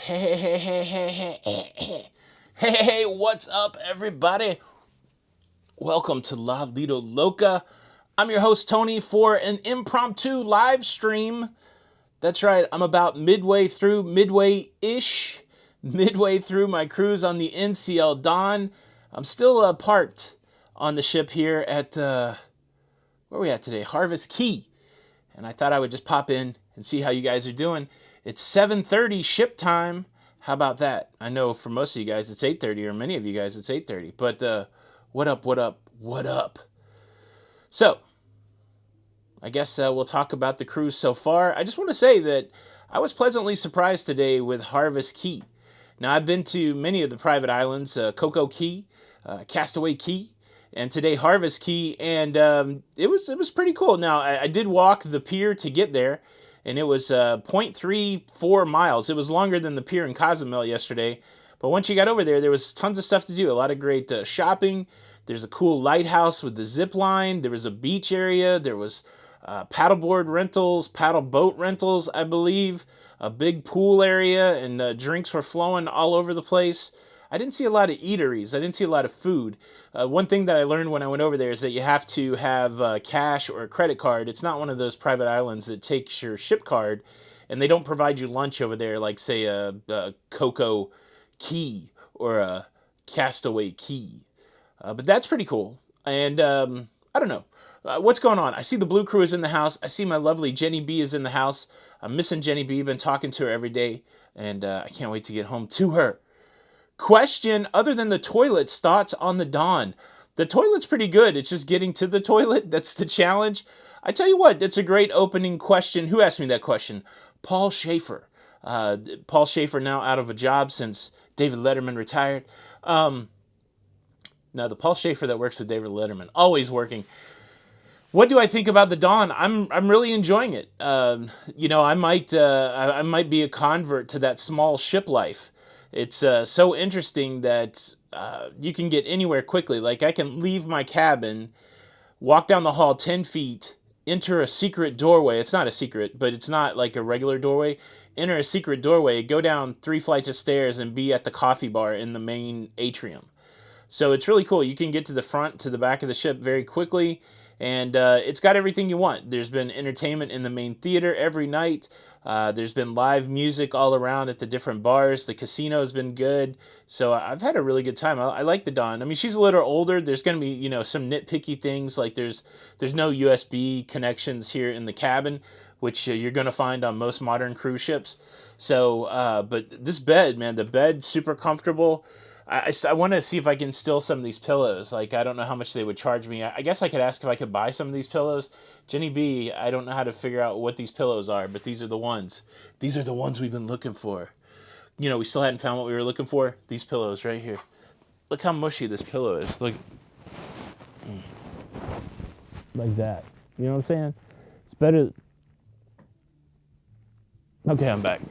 Hey, what's up, everybody? Welcome to Lido, Loca. I'm your host, Tony, for an impromptu live stream. That's right, I'm about midway through my cruise on the NCL Dawn. I'm still parked on the ship here at, where are we at today? Harvest Key. And I thought I would just pop in and see how you guys are doing. It's 7:30 ship time. How about that? I know for most of you guys it's 8:30, or many of you guys it's 8:30. But what up? So, I guess we'll talk about the cruise so far. I just want to say that I was pleasantly surprised today with Harvest Key. Now, I've been to many of the private islands, Coco Key, Castaway Key, and today Harvest Key, and it was pretty cool. Now, I did walk the pier to get there, and it was 0.34 miles. It was longer than the pier in Cozumel yesterday, but once you got over there, there was tons of stuff to do. A lot of great shopping. There's a cool lighthouse with the zip line. There was a beach area. There was paddleboard rentals, paddle boat rentals, I believe, a big pool area, and drinks were flowing all over the place. I didn't see a lot of eateries. I didn't see a lot of food. One thing that I learned when I went over there is that you have to have cash or a credit card. It's not one of those private islands that takes your ship card, and they don't provide you lunch over there like, say, a Coco Key or a Castaway Key. But that's pretty cool. And I don't know. What's going on? I see the Blue Crew is in the house. I see my lovely Jenny B is in the house. I'm missing Jenny B. Been talking to her every day, and I can't wait to get home to her. Question, other than the toilets, thoughts on the Dawn? The toilet's pretty good. It's just getting to the toilet. That's the challenge. I tell you what, it's a great opening question. Who asked me that question? Paul Schaefer. Paul Schaefer now out of a job since David Letterman retired. Now, the Paul Schaefer that works with David Letterman, always working. What do I think about the Dawn? I'm really enjoying it. I might be a convert to that small ship life. It's so interesting that you can get anywhere quickly. Like, I can leave my cabin, walk down the hall 10 feet, enter a secret doorway. It's not a secret, but it's not like a regular doorway. Enter a secret doorway, go down 3 flights of stairs, and be at the coffee bar in the main atrium. So it's really cool. You can get to the front, to the back of the ship very quickly, and it's got everything you want. There's been entertainment in the main theater every night. There's been live music all around at the different bars. The casino's been good. So I've had a really good time. I like the Dawn. I mean, she's a little older. There's going to be, some nitpicky things. Like there's no USB connections here in the cabin, which you're going to find on most modern cruise ships. So, but this bed, man, the bed's super comfortable. I want to see if I can steal some of these pillows. Like, I don't know how much they would charge me. I guess I could ask if I could buy some of these pillows. Jenny B, I don't know how to figure out what these pillows are, but these are the ones. These are the ones we've been looking for. We still hadn't found what we were looking for. These pillows right here. Look how mushy this pillow is. Look. Like that. You know what I'm saying? It's better. Okay, I'm back.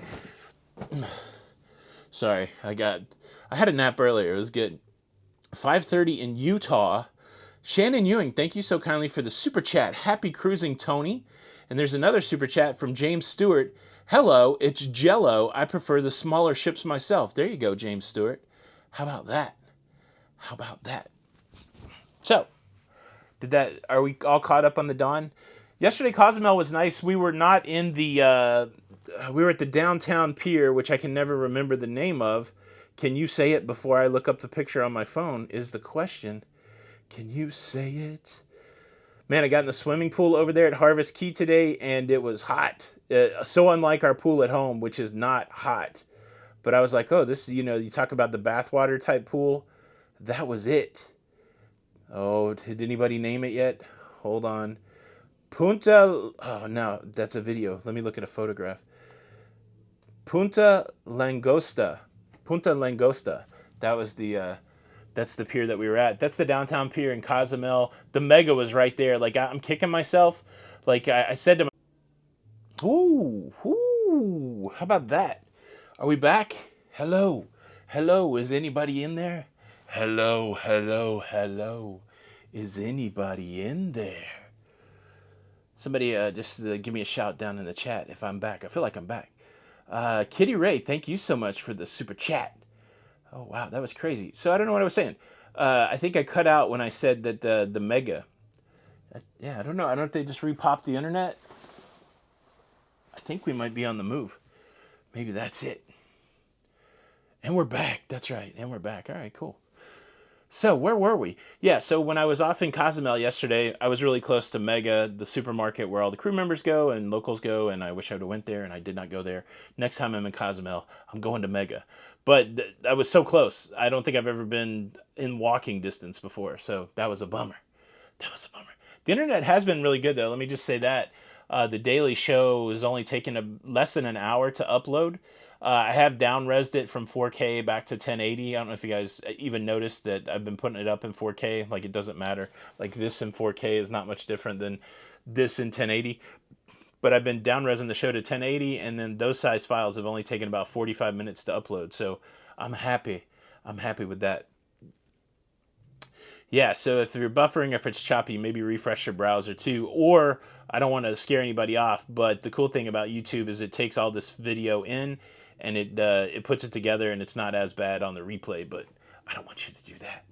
Sorry, I had a nap earlier. It was good. 5:30 in Utah. Shannon Ewing, thank you so kindly for the super chat. Happy cruising, Tony. And there's another super chat from James Stewart. Hello, it's Jello. I prefer the smaller ships myself. There you go, James Stewart. How about that? So, are we all caught up on the Dawn? Yesterday, Cozumel was nice. We were not in the, we were at the downtown pier, which I can never remember the name of. Can you say it before I look up the picture on my phone is the question. Can you say it? Man, I got in the swimming pool over there at Harvest Key today, and it was hot. So unlike our pool at home, which is not hot. But I was like, oh, this, you talk about the bathwater type pool. That was it. Oh, did anybody name it yet? Hold on. Oh, no, that's a video. Let me look at a photograph. Punta Langosta. That was that's the pier that we were at. That's the downtown pier in Cozumel. The Mega was right there. Like, I'm kicking myself. Like, I said to my... Ooh, how about that? Are we back? Hello. Is anybody in there? Hello. Is anybody in there? Somebody just give me a shout down in the chat if I'm back. I feel like I'm back. Kitty Ray, thank you so much for the super chat. Oh wow, that was crazy. So I don't know what I was saying. I think I cut out when I said that the mega. Yeah, I don't know. I don't know if they just repopped the internet. I think we might be on the move. Maybe that's it. And we're back. That's right. And we're back. All right, cool. So where were we? Yeah, so when I was off in Cozumel yesterday, I was really close to Mega, the supermarket where all the crew members go and locals go, and I wish I would have went there, and I did not go there. Next time I'm in Cozumel, I'm going to Mega. But I was so close. I don't think I've ever been in walking distance before, so that was a bummer. That was a bummer. The internet has been really good, though. Let me just say that. The Daily Show is only taking less than an hour to upload. I have down-resed it from 4K back to 1080. I don't know if you guys even noticed that I've been putting it up in 4K. Like, it doesn't matter. Like, this in 4K is not much different than this in 1080. But I've been down-resing the show to 1080, and then those size files have only taken about 45 minutes to upload. So I'm happy. I'm happy with that. Yeah, so if you're buffering, if it's choppy, maybe refresh your browser too. Or, I don't want to scare anybody off, but the cool thing about YouTube is it takes all this video in and it puts it together, and it's not as bad on the replay, but I don't want you to do that.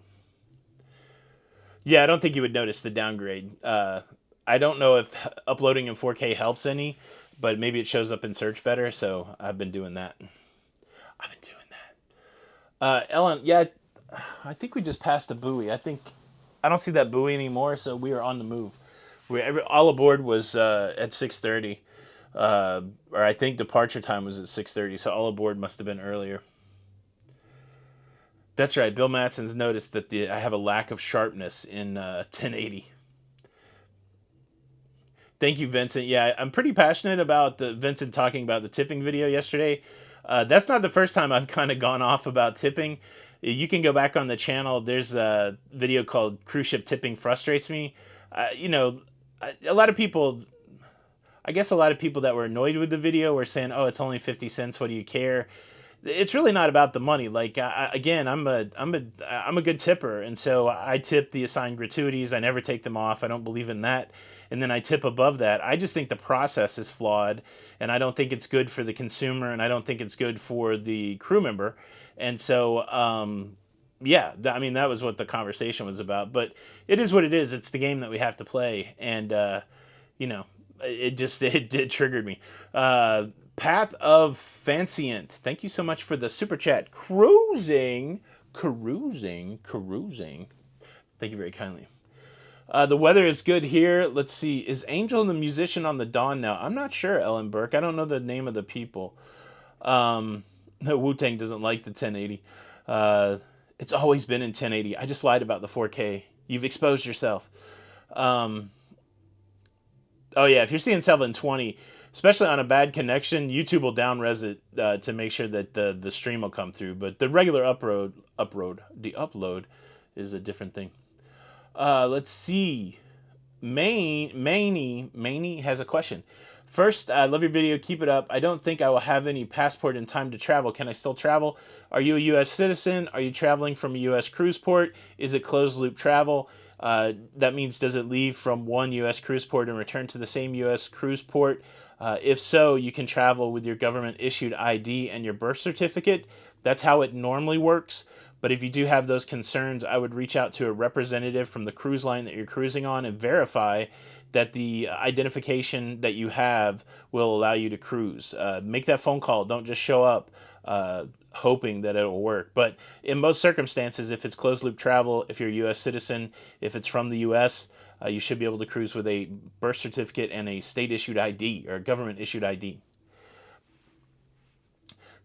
Yeah, I don't think you would notice the downgrade. I don't know if uploading in 4K helps any, but maybe it shows up in search better, so I've been doing that. I've been doing that. Ellen, yeah, I think we just passed a buoy. I don't see that buoy anymore, so we are on the move. All aboard was at 6:30, or I think departure time was at 6:30. So all aboard must have been earlier. That's right. Bill Matson's noticed that I have a lack of sharpness in 1080. Thank you, Vincent. Yeah, I'm pretty passionate about Vincent talking about the tipping video yesterday. That's not the first time I've kind of gone off about tipping. You can go back on the channel. There's a video called "Cruise Ship Tipping Frustrates Me." You know, a lot of people. I guess a lot of people that were annoyed with the video were saying, "Oh, it's only 50 cents. What do you care?" It's really not about the money. Like again, I'm a good tipper, and so I tip the assigned gratuities. I never take them off. I don't believe in that. And then I tip above that. I just think the process is flawed, and I don't think it's good for the consumer, and I don't think it's good for the crew member. And so, yeah, I mean, that was what the conversation was about. But it is what it is. It's the game that we have to play, and you know, it triggered me. Path of Fancient. Thank you so much for the super chat. Cruising. Thank you very kindly. The weather is good here. Let's see. Is Angel the musician on the Dawn now? I'm not sure, Ellen Burke. I don't know the name of the people. Wu-Tang doesn't like the 1080. It's always been in 1080. I just lied about the 4K. You've exposed yourself. Oh yeah, if you're seeing 720, especially on a bad connection, YouTube will down-res it to make sure that the stream will come through. But the regular upload is a different thing. Let's see. Maney has a question. First, I love your video. Keep it up. I don't think I will have any passport in time to travel. Can I still travel? Are you a U.S. citizen? Are you traveling from a U.S. cruise port? Is it closed loop travel? That means, does it leave from one U.S. cruise port and return to the same U.S. cruise port? If so, you can travel with your government issued ID and your birth certificate. That's how it normally works. But if you do have those concerns, I would reach out to a representative from the cruise line that you're cruising on and verify that the identification that you have will allow you to cruise. Make that phone call. Don't just show up hoping that it'll work. But in most circumstances, if it's closed loop travel, if you're a U.S. citizen, if it's from the U.S., you should be able to cruise with a birth certificate and a state issued ID or a government issued ID.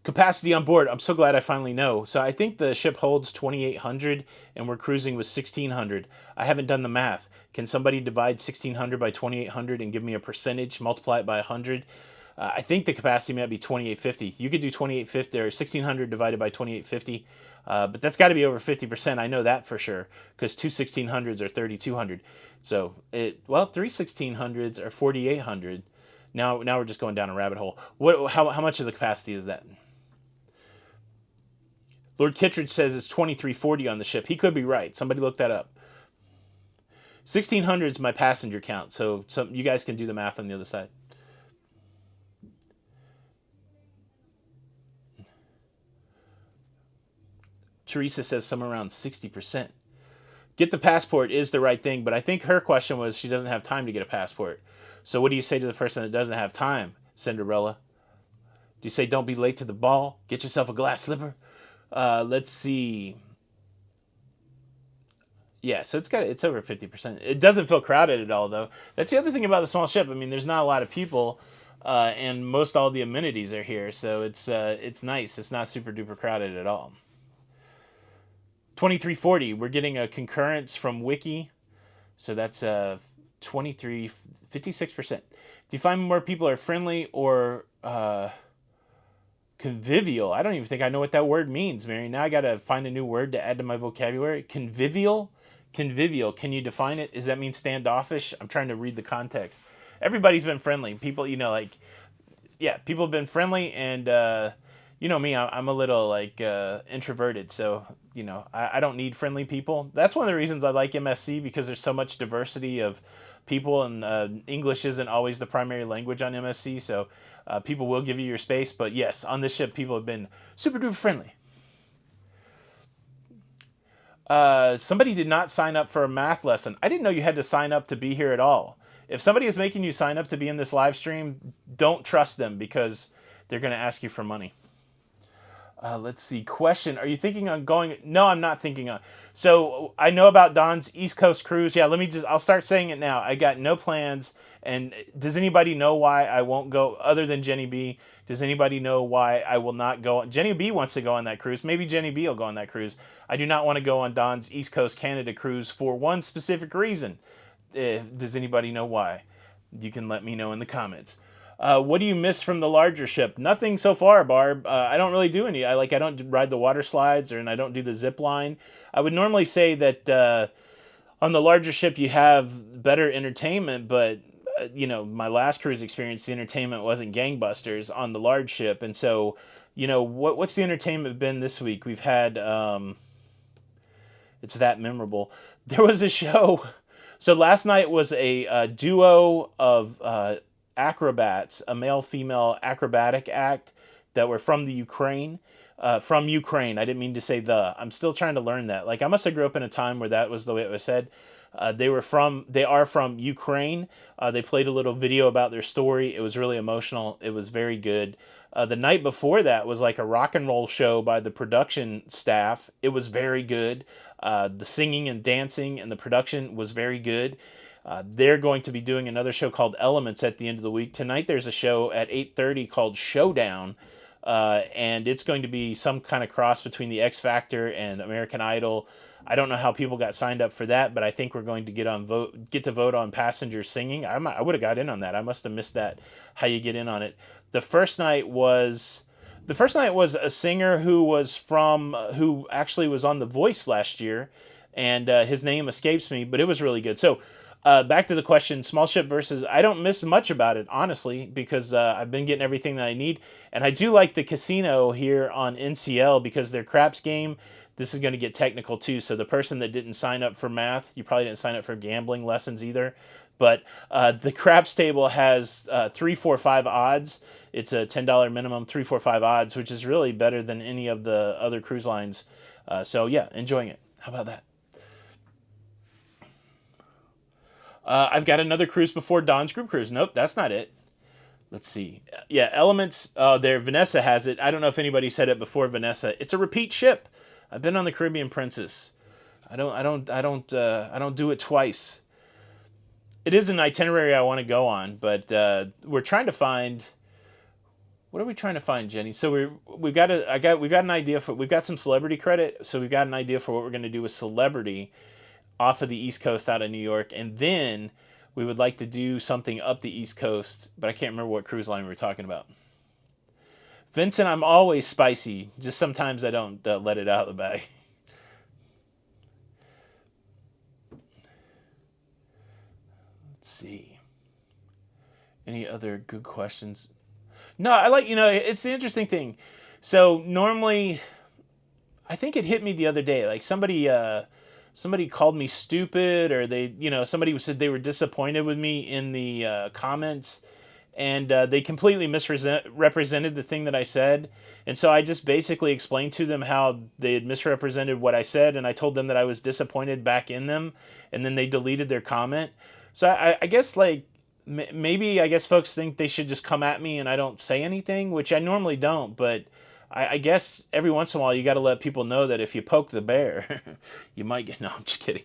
Capacity on board. I'm so glad I finally know. So I think the ship holds 2,800 and we're cruising with 1,600. I haven't done the math. Can somebody divide 1,600 by 2,800 and give me a percentage, multiply it by 100? I think the capacity might be 2,850. You could do 2,850 or 1,600 divided by 2,850. But that's got to be over 50%. I know that for sure because two 1,600s are 3,200. So, three 1,600s are 4,800. Now we're just going down a rabbit hole. How much of the capacity is that? Lord Kittredge says it's 2,340 on the ship. He could be right. Somebody look that up. 1,600 is my passenger count, so you guys can do the math on the other side. Teresa says somewhere around 60%. Get the passport is the right thing, but I think her question was she doesn't have time to get a passport. So what do you say to the person that doesn't have time, Cinderella? Do you say don't be late to the ball? Get yourself a glass slipper? Let's see. Yeah, so it's over 50%. It doesn't feel crowded at all, though. That's the other thing about the small ship. I mean, there's not a lot of people, and most all the amenities are here, so it's nice. It's not super duper crowded at all. 2340. We're getting a concurrence from Wiki, so that's 56%. Do you find more people are friendly or convivial? I don't even think I know what that word means, Mary. Now I got to find a new word to add to my vocabulary. Convivial? Convivial. Can you define it? Does that mean standoffish? I'm trying to read the context. Everybody's been friendly. People, people have been friendly, and you know me, I'm a little introverted, so I don't need friendly people. That's one of the reasons I like MSC, because there's so much diversity of people, and English isn't always the primary language on MSC, so people will give you your space. But yes, on this ship, people have been super duper friendly. Somebody did not sign up for a math lesson. I didn't know you had to sign up to be here at all. If somebody is making you sign up to be in this live stream, don't trust them, because they're going to ask you for money. Let's see. Question. Are you thinking on going? No, I'm not thinking on. So I know about Don's East Coast cruise. Yeah, I'll start saying it now. I got no plans. And does anybody know why I won't go, other than Jenny B? Does anybody know why I will not go? Jenny B wants to go on that cruise. Maybe Jenny B will go on that cruise. I do not want to go on Don's East Coast Canada cruise for one specific reason. Does anybody know why? You can let me know in the comments. What do you miss from the larger ship? Nothing so far, Barb. I don't really do any. I don't ride the water slides, and I don't do the zip line. I would normally say that on the larger ship you have better entertainment, but my last cruise experience, the entertainment wasn't gangbusters on the large ship, and so what's the entertainment been this week? We've had it's that memorable. There was a show. So last night was a duo of acrobats, a male-female acrobatic act that were from the Ukraine. From Ukraine. I didn't mean to say the. I'm still trying to learn that. I must have grew up in a time where that was the way it was said. They are from Ukraine. They played a little video about their story. It was really emotional. It was very good. The night before that was like a rock and roll show by the production staff. It was very good. The singing and dancing and the production was very good. They're going to be doing another show called Elements at the end of the week. Tonight there's a show at 8:30 called Showdown, and it's going to be some kind of cross between the X Factor and American Idol. I don't know how people got signed up for that, but I think we're going to get to vote on passengers singing. I would have got in on that. I must have missed that. How you get in on it? The first night was a singer who actually was on The Voice last year, and his name escapes me, but it was really good. So. Back to the question, small ship versus, I don't miss much about it, honestly, because I've been getting everything that I need. And I do like the casino here on NCL because their craps game, this is going to get technical too. So the person that didn't sign up for math, you probably didn't sign up for gambling lessons either. But the craps table has 3, 4, 5 odds. It's a $10 minimum, 3, 4, 5 odds, which is really better than any of the other cruise lines. So yeah, enjoying it. How about that? I've got another cruise before Don's group cruise. Nope, that's not it. Let's see. Yeah, Elements. There, Vanessa has it. I don't know if anybody said it before Vanessa. It's a repeat ship. I've been on the Caribbean Princess. I don't do it twice. It is an itinerary I want to go on, but we're trying to find. What are we trying to find, Jenny? So we've got an idea for. We've got some celebrity credit, so we've got an idea for what we're going to do with celebrity off of the East Coast out of New York, and then we would like to do something up the East Coast, but I can't remember what cruise line we were talking about. Vincent, I'm always spicy. Just sometimes I don't let it out of the bag. Let's see. Any other good questions? No, I like, it's the interesting thing. So normally, I think it hit me the other day, like somebody called me stupid, or somebody said they were disappointed with me in the comments, and they completely misrepresented the thing that I said. And so I just basically explained to them how they had misrepresented what I said, and I told them that I was disappointed back in them, and then they deleted their comment. So I guess like maybe I guess folks think they should just come at me and I don't say anything, which I normally don't, but I guess every once in a while you got to let people know that if you poke the bear, you might get. No, I'm just kidding.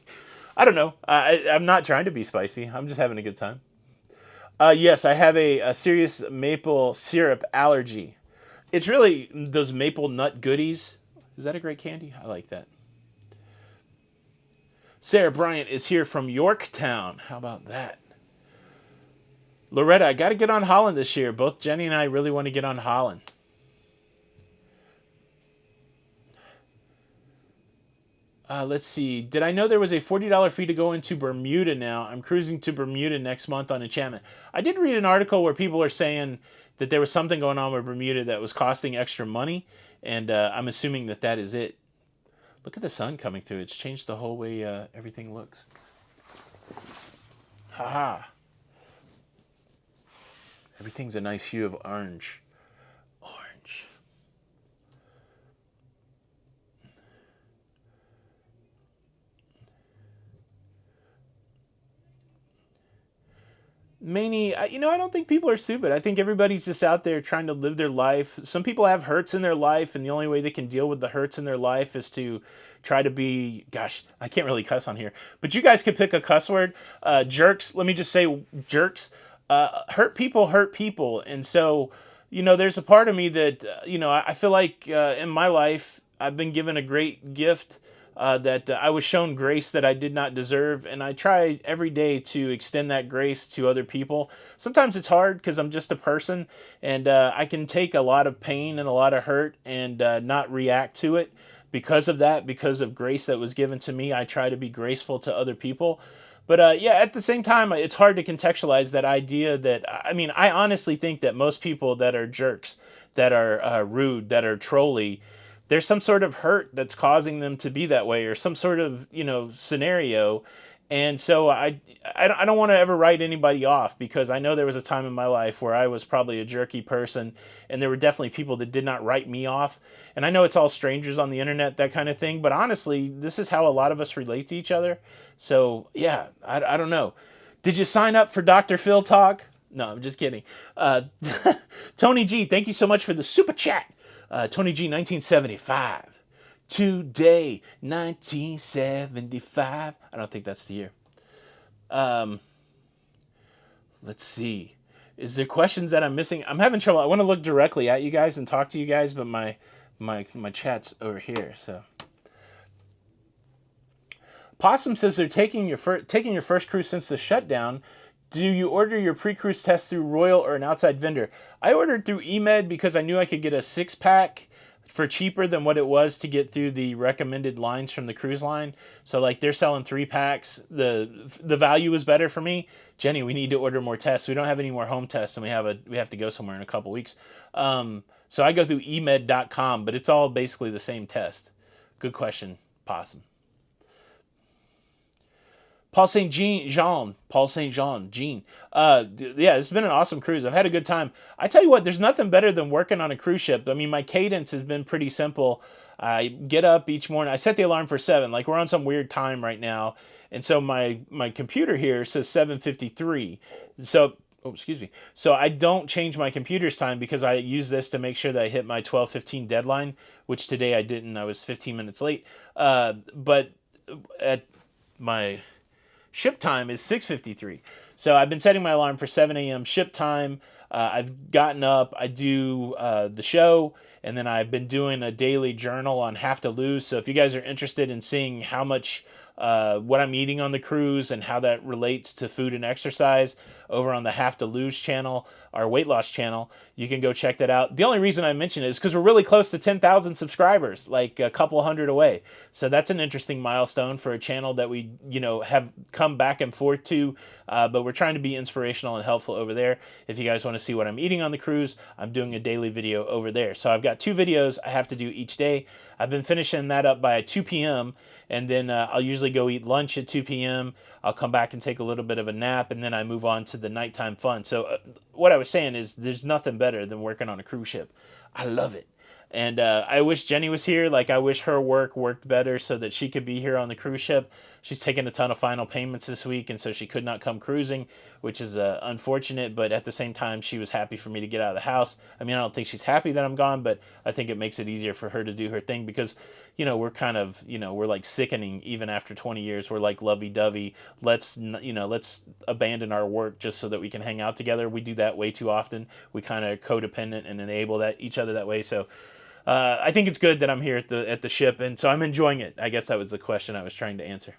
I don't know. I'm not trying to be spicy. I'm just having a good time. Yes, I have a serious maple syrup allergy. It's really those maple nut goodies. Is that a great candy? I like that. Sarah Bryant is here from Yorktown. How about that? Loretta, I got to get on Holland this year. Both Jenny and I really want to get on Holland. Let's see. Did I know there was a $40 fee to go into Bermuda now? I'm cruising to Bermuda next month on Enchantment. I did read an article where people are saying that there was something going on with Bermuda that was costing extra money, and I'm assuming that that is it. Look at the sun coming through. It's changed the whole way everything looks. Haha. Everything's a nice hue of orange. Orange. Maney, I don't think people are stupid. I think everybody's just out there trying to live their life. Some people have hurts in their life, and the only way they can deal with the hurts in their life is to try to be, gosh, I can't really cuss on here, but you guys could pick a cuss word. Jerks, let me just say jerks. Hurt people. And so, there's a part of me that, I feel like in my life, I've been given a great gift that I was shown grace that I did not deserve, and I try every day to extend that grace to other people. Sometimes it's hard because I'm just a person, and I can take a lot of pain and a lot of hurt and not react to it. Because of that, because of grace that was given to me, I try to be graceful to other people. But yeah, at the same time, it's hard to contextualize that idea that, I mean, I honestly think that most people that are jerks, that are rude, that are trolly, there's some sort of hurt that's causing them to be that way, or some sort of scenario. And so I don't want to ever write anybody off, because I know there was a time in my life where I was probably a jerky person, and there were definitely people that did not write me off. And I know it's all strangers on the internet, that kind of thing, but honestly, this is how a lot of us relate to each other. So yeah, I don't know. Did you sign up for Dr. Phil talk? No, I'm just kidding. Tony G, thank you so much for the super chat. Tony G, 1975. Today, 1975. I don't think that's the year. Let's see. Is there questions that I'm missing? I'm having trouble. I want to look directly at you guys and talk to you guys, but my chat's over here. So, Possum says they're taking your first cruise since the shutdown. Do you order your pre-cruise test through Royal or an outside vendor? I ordered through eMed because I knew I could get a 6-pack for cheaper than what it was to get through the recommended lines from the cruise line. So like they're selling 3-packs. The value is better for me. Jenny, we need to order more tests. We don't have any more home tests, and we have to go somewhere in a couple weeks. So I go through emed.com, but it's all basically the same test. Good question, Possum. Paul St. Jean. Yeah, it's been an awesome cruise. I've had a good time. I tell you what, there's nothing better than working on a cruise ship. I mean, my cadence has been pretty simple. I get up each morning. I set the alarm for 7. Like, we're on some weird time right now. And so my computer here says 7:53. So, excuse me. So I don't change my computer's time because I use this to make sure that I hit my 12:15 deadline, which today I didn't. I was 15 minutes late. But at my ship time is 6:53. So I've been setting my alarm for 7 a.m. ship time. I've gotten up, I do the show, and then I've been doing a daily journal on Have to Lose. So if you guys are interested in seeing how much, what I'm eating on the cruise and how that relates to food and exercise over on the Have to Lose channel, our weight loss channel, you can go check that out. The only reason I mention it is because we're really close to 10,000 subscribers, like a couple hundred away. So that's an interesting milestone for a channel that we, have come back and forth to, but we're trying to be inspirational and helpful over there. If you guys want to see what I'm eating on the cruise, I'm doing a daily video over there. So I've got 2 videos I have to do each day. I've been finishing that up by 2 p.m. and then I'll usually go eat lunch at 2 p.m. I'll come back and take a little bit of a nap, and then I move on to the nighttime fun. So what I was saying is there's nothing better than working on a cruise ship. I love it. And I wish Jenny was here. Like, I wish her work worked better so that she could be here on the cruise ship. She's taking a ton of final payments this week, and so she could not come cruising, which is unfortunate. But at the same time, she was happy for me to get out of the house. I mean, I don't think she's happy that I'm gone, but I think it makes it easier for her to do her thing because, we're kind of, we're like sickening even after 20 years. We're like lovey-dovey. Let's abandon our work just so that we can hang out together. We do that way too often. We kind of codependent and enable each other that way. So I think it's good that I'm here at the ship, and so I'm enjoying it. I guess that was the question I was trying to answer.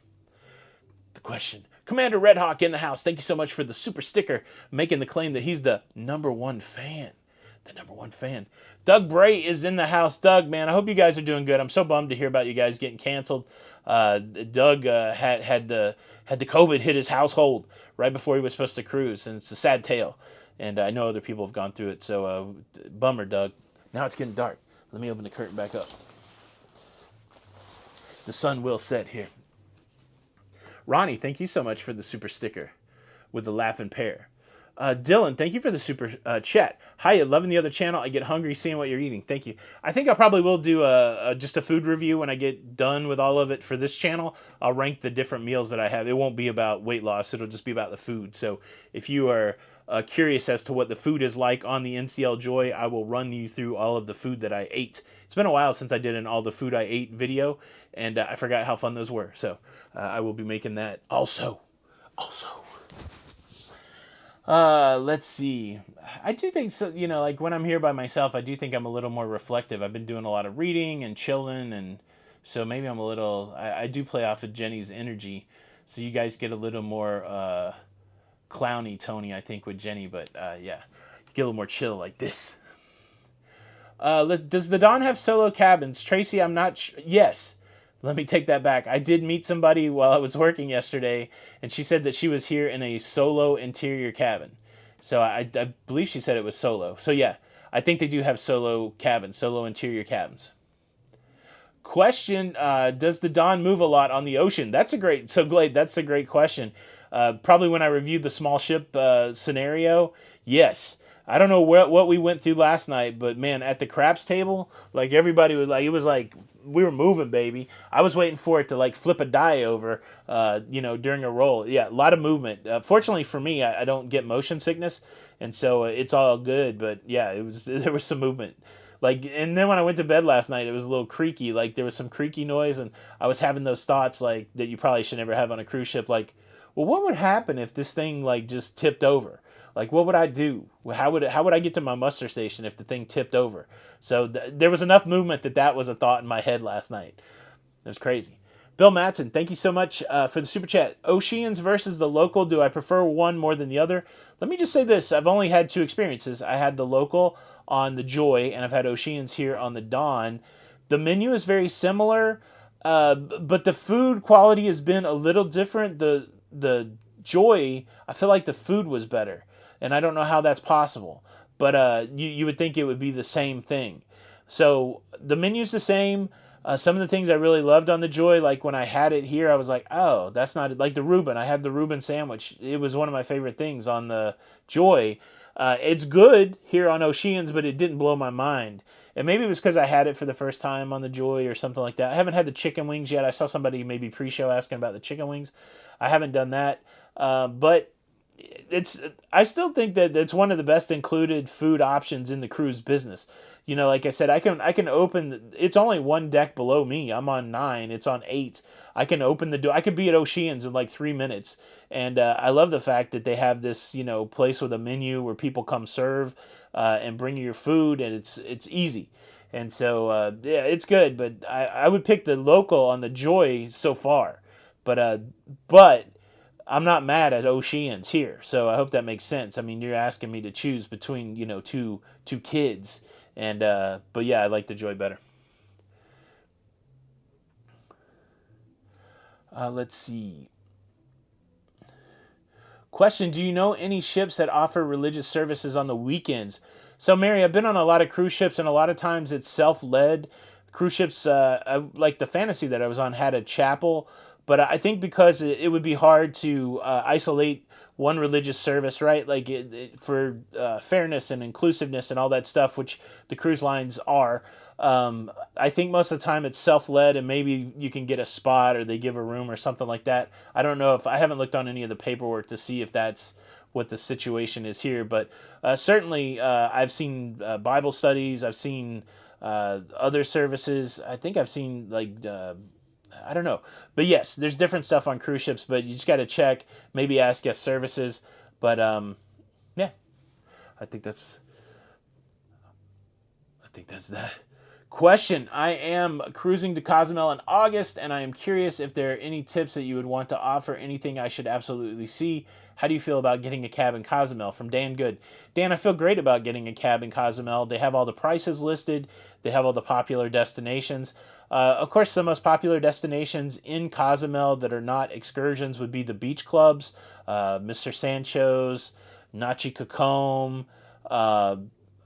The question. Commander Redhawk in the house. Thank you so much for the super sticker, making the claim that he's the #1 fan. The #1 fan. Doug Bray is in the house. Doug, man, I hope you guys are doing good. I'm so bummed to hear about you guys getting canceled. Doug had the COVID hit his household right before he was supposed to cruise, and it's a sad tale. And I know other people have gone through it, so bummer, Doug. Now it's getting dark. Let me open the curtain back up. The sun will set here. Ronnie, thank you so much for the super sticker with the laughing pear. Dylan, thank you for the super chat. Hi, loving the other channel. I get hungry seeing what you're eating. Thank you. I think I probably will do just a food review when I get done with all of it for this channel. I'll rank the different meals that I have. It won't be about weight loss. It'll just be about the food. So if you are curious as to what the food is like on the NCL Joy, I will run you through all of the food that I ate. It's been a while since I did an all the food I ate video, and I forgot how fun those were. So I will be making that also. Let's see. I do think so. Like when I'm here by myself, I do think I'm a little more reflective. I've been doing a lot of reading and chilling, and so maybe I'm a little. I do play off of Jenny's energy, so you guys get a little more clowny Tony, I think, with Jenny. But yeah, you get a little more chill like this. Does the Dawn have solo cabins, Tracy? I'm not. Yes. Let me take that back. I did meet somebody while I was working yesterday, and she said that she was here in a solo interior cabin. So I believe she said it was solo. So yeah, I think they do have solo cabins, solo interior cabins. Question, does the Dawn move a lot on the ocean? That's a great question. Probably when I reviewed the small ship scenario, yes. I don't know what we went through last night, but man, at the craps table, like everybody was like, it was like we were moving, baby. I was waiting for it to like flip a die over, during a roll. Yeah, a lot of movement. Fortunately for me, I don't get motion sickness, and so it's all good. But yeah, there was some movement. Like, and then when I went to bed last night, it was a little creaky. Like there was some creaky noise, and I was having those thoughts like that you probably should never have on a cruise ship. Like, well, what would happen if this thing like just tipped over? Like, what would I do? How would I get to my muster station if the thing tipped over? So there was enough movement that was a thought in my head last night. It was crazy. Bill Matson, thank you so much for the super chat. Oceans versus the local. Do I prefer one more than the other? Let me just say this. I've only had 2 experiences. I had the local on the Joy, and I've had Oceans here on the Dawn. The menu is very similar, but the food quality has been a little different. The Joy, I feel like the food was better. And I don't know how that's possible, but you would think it would be the same thing. So the menu's the same. Some of the things I really loved on the Joy, like when I had it here, I was like, oh, that's not like the Reuben. I had the Reuben sandwich. It was one of my favorite things on the Joy. It's good here on Oceans, but it didn't blow my mind. And maybe it was because I had it for the first time on the Joy or something like that. I haven't had the chicken wings yet. I saw somebody maybe pre-show asking about the chicken wings. I haven't done that, but I still think that it's one of the best included food options in the cruise business. Like I said, I can open. It's only 1 deck below me. I'm on 9. It's on 8. I can open the door. I could be at Oceans in like 3 minutes. And I love the fact that they have this place with a menu where people come serve and bring you your food, and it's easy. And so yeah, it's good. But I would pick the local on the Joy so far. But I'm not mad at Oceans here, so I hope that makes sense. I mean, you're asking me to choose between two kids, and but yeah, I like the Joy better. Let's see. Question: do you know any ships that offer religious services on the weekends? So, Mary, I've been on a lot of cruise ships, and a lot of times it's self-led. Cruise ships, like the Fantasy that I was on, had a chapel. But I think because it would be hard to isolate one religious service, right? Like for fairness and inclusiveness and all that stuff, which the cruise lines are. I think most of the time it's self-led, and maybe you can get a spot or they give a room or something like that. I don't know, if I haven't looked on any of the paperwork to see if that's what the situation is here, but certainly I've seen Bible studies. I've seen other services. I think I've seen like I don't know, but yes, there's different stuff on cruise ships. But you just got to check. Maybe ask guest services. But yeah, I think that's that. Question: I am cruising to Cozumel in August, and I am curious if there are any tips that you would want to offer. Anything I should absolutely see. How do you feel about getting a cab in Cozumel? From Dan Good. Dan, I feel great about getting a cab in Cozumel. They have all the prices listed. They have all the popular destinations. Of course, the most popular destinations in Cozumel that are not excursions would be the beach clubs, Mr. Sancho's, Nachi Cacombe,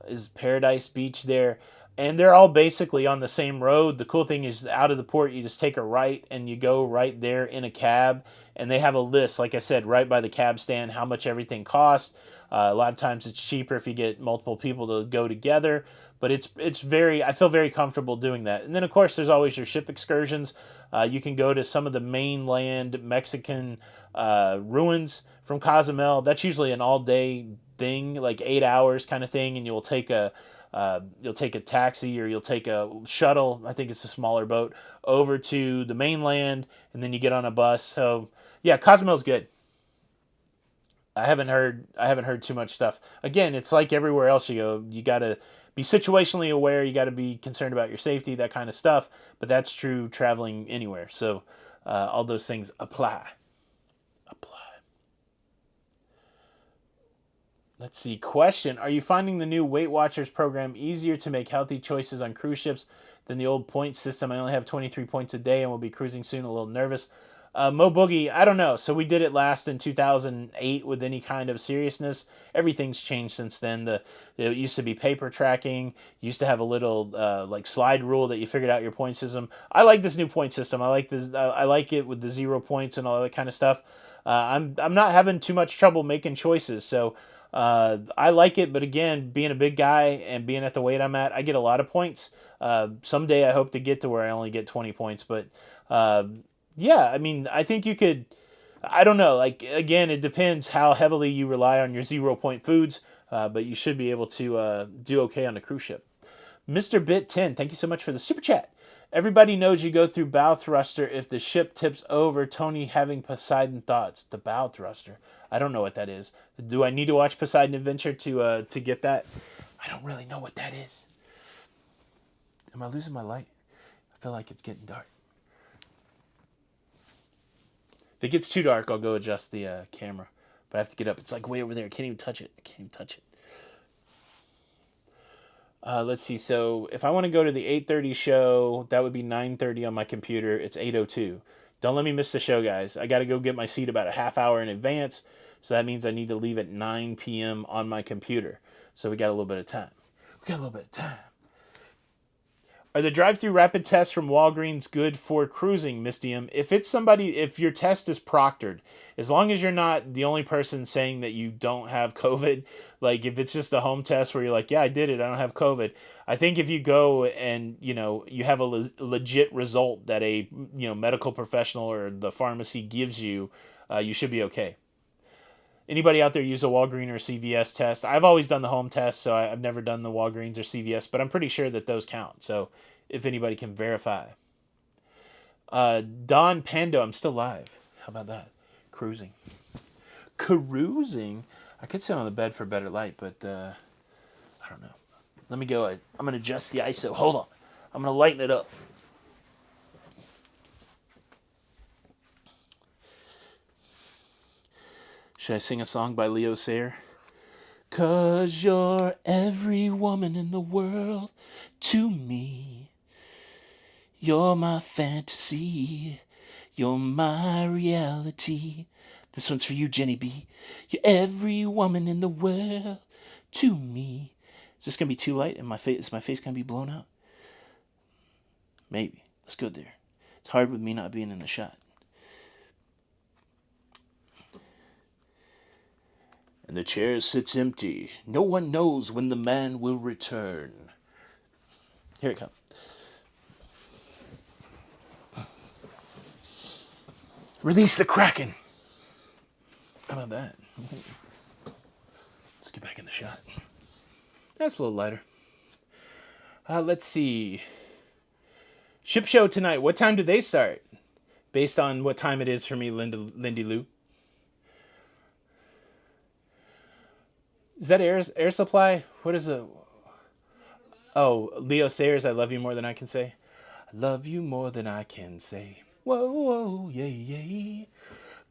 is Paradise Beach there. And they're all basically on the same road. The cool thing is, out of the port, you just take a right and you go right there in a cab. And they have a list, like I said, right by the cab stand, how much everything costs. A lot of times it's cheaper if you get multiple people to go together. But I feel very comfortable doing that. And then, of course, there's always your ship excursions. You can go to some of the mainland Mexican ruins from Cozumel. That's usually an all-day thing, like 8 hours kind of thing. And you'll take a taxi, or you'll take a shuttle. I think it's a smaller boat over to the mainland, and then you get on a bus. So yeah, Cozumel's good. I haven't heard too much stuff. Again, it's like everywhere else you go. You got to be situationally aware. You got to be concerned about your safety, that kind of stuff. But that's true traveling anywhere. So all those things apply. Apply. Let's see. Question: are you finding the new Weight Watchers program easier to make healthy choices on cruise ships than the old point system? I only have 23 points a day and will be cruising soon. A little nervous. Mo Boogie, I don't know. So we did it last in 2008 with any kind of seriousness. Everything's changed since then. It used to be paper tracking. You used to have a little like slide rule that you figured out your point system. I like this new point system. I like this. I like it with the 0 points and all that kind of stuff. I'm not having too much trouble making choices. So I like it. But again, being a big guy and being at the weight I'm at, I get a lot of points. Someday I hope to get to where I only get 20 points. But yeah, I mean, I think you could. I don't know. Like, again, it depends how heavily you rely on your 0 point foods, but you should be able to do okay on the cruise ship. Mr. Bit 10, thank you so much for the super chat. Everybody knows you go through bow thruster if the ship tips over. Tony having Poseidon thoughts. The bow thruster. I don't know what that is. Do I need to watch Poseidon Adventure to get that? I don't really know what that is. Am I losing my light? I feel like it's getting dark. If it gets too dark, I'll go adjust the camera. But I have to get up. It's like way over there. I can't even touch it. Let's see. So if I want to go to the 8:30 show, that would be 9:30 on my computer. It's 8:02. Don't let me miss the show, guys. I got to go get my seat about a half hour in advance. So that means I need to leave at 9 p.m. on my computer. So we got a little bit of time. Are the drive-through rapid tests from Walgreens good for cruising, Mistium? If your test is proctored, as long as you're not the only person saying that you don't have COVID, like if it's just a home test where you're like, yeah, I did it, I don't have COVID. I think if you go and, you have a legit result that a, medical professional or the pharmacy gives you, you should be okay. Anybody out there use a Walgreens or CVS test? I've always done the home test, so I've never done the Walgreens or CVS, but I'm pretty sure that those count. So if anybody can verify. Don Pando, I'm still live. How about that? Cruising. I could sit on the bed for better light, but I don't know. Let me go. I'm going to adjust the ISO. Hold on. I'm going to lighten it up. Should I sing a song by Leo Sayer? 'Cause you're every woman in the world to me. You're my fantasy. You're my reality. This one's for you, Jenny B. You're every woman in the world to me. Is this going to be too light? Is my face going to be blown out? Maybe. Let's go there. It's hard with me not being in the shot. and the chair sits empty. No one knows when the man will return. Here it comes. Release the Kraken. How about that? Let's get back in the shot. That's a little lighter. Let's see. Ship show tonight. What time do they start? Based on what time it is for me, Lindy Lou. Is that air supply? What is it? Oh, Leo Sayers, I love you more than I can say. I love you more than I can say. Whoa, whoa, yay, yay.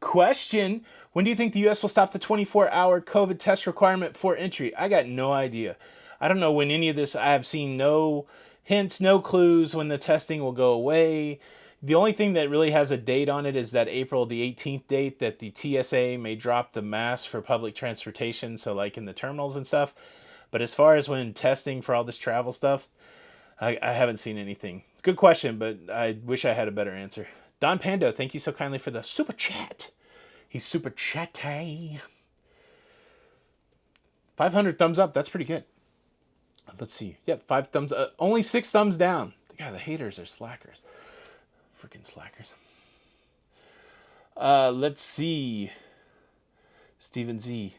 Question, when do you think the U.S. will stop the 24-hour COVID test requirement for entry? I got no idea. I don't know when any of this, I have seen no hints, no clues when the testing will go away. The only thing that really has a date on it is that April the 18th date that the TSA may drop the mask for public transportation, so like in the terminals and stuff. But as far as when testing for all this travel stuff, I haven't seen anything. Good question, but I wish I had a better answer. Don Pando, thank you so kindly for the super chat. He's super chatty. 500 thumbs up. That's pretty good. Let's see. Yep, 5 thumbs up. Only 6 thumbs down. God, the haters are slackers. Freaking slackers. Let's see. Steven Z.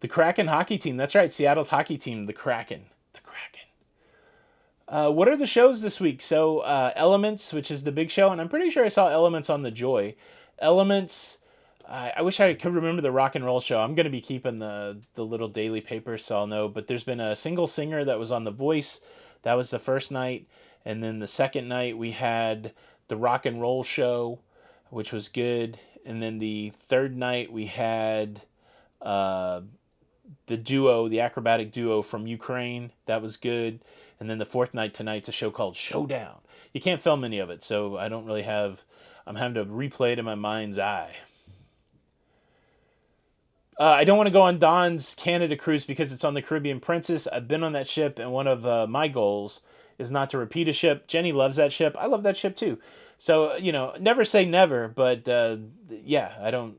The Kraken hockey team. That's right. Seattle's hockey team. The Kraken. The Kraken. What are the shows this week? So, Elements, which is the big show, and I'm pretty sure I saw Elements on the Joy. Elements, I wish I could remember the rock and roll show. I'm going to be keeping the little daily paper, so I'll know. But there's been a single singer that was on The Voice. That was the first night. And then the second night we had the rock and roll show, which was good. And then the third night we had the duo, the acrobatic duo from Ukraine. That was good. And then the fourth night tonight's a show called Showdown. You can't film any of it, so I don't really have... I'm having to replay it in my mind's eye. I don't want to go on Don's Canada cruise because it's on the Caribbean Princess. I've been on that ship, and one of my goals is not to repeat a ship. Jenny loves that ship. I love that ship too. So, never say never, but yeah, I don't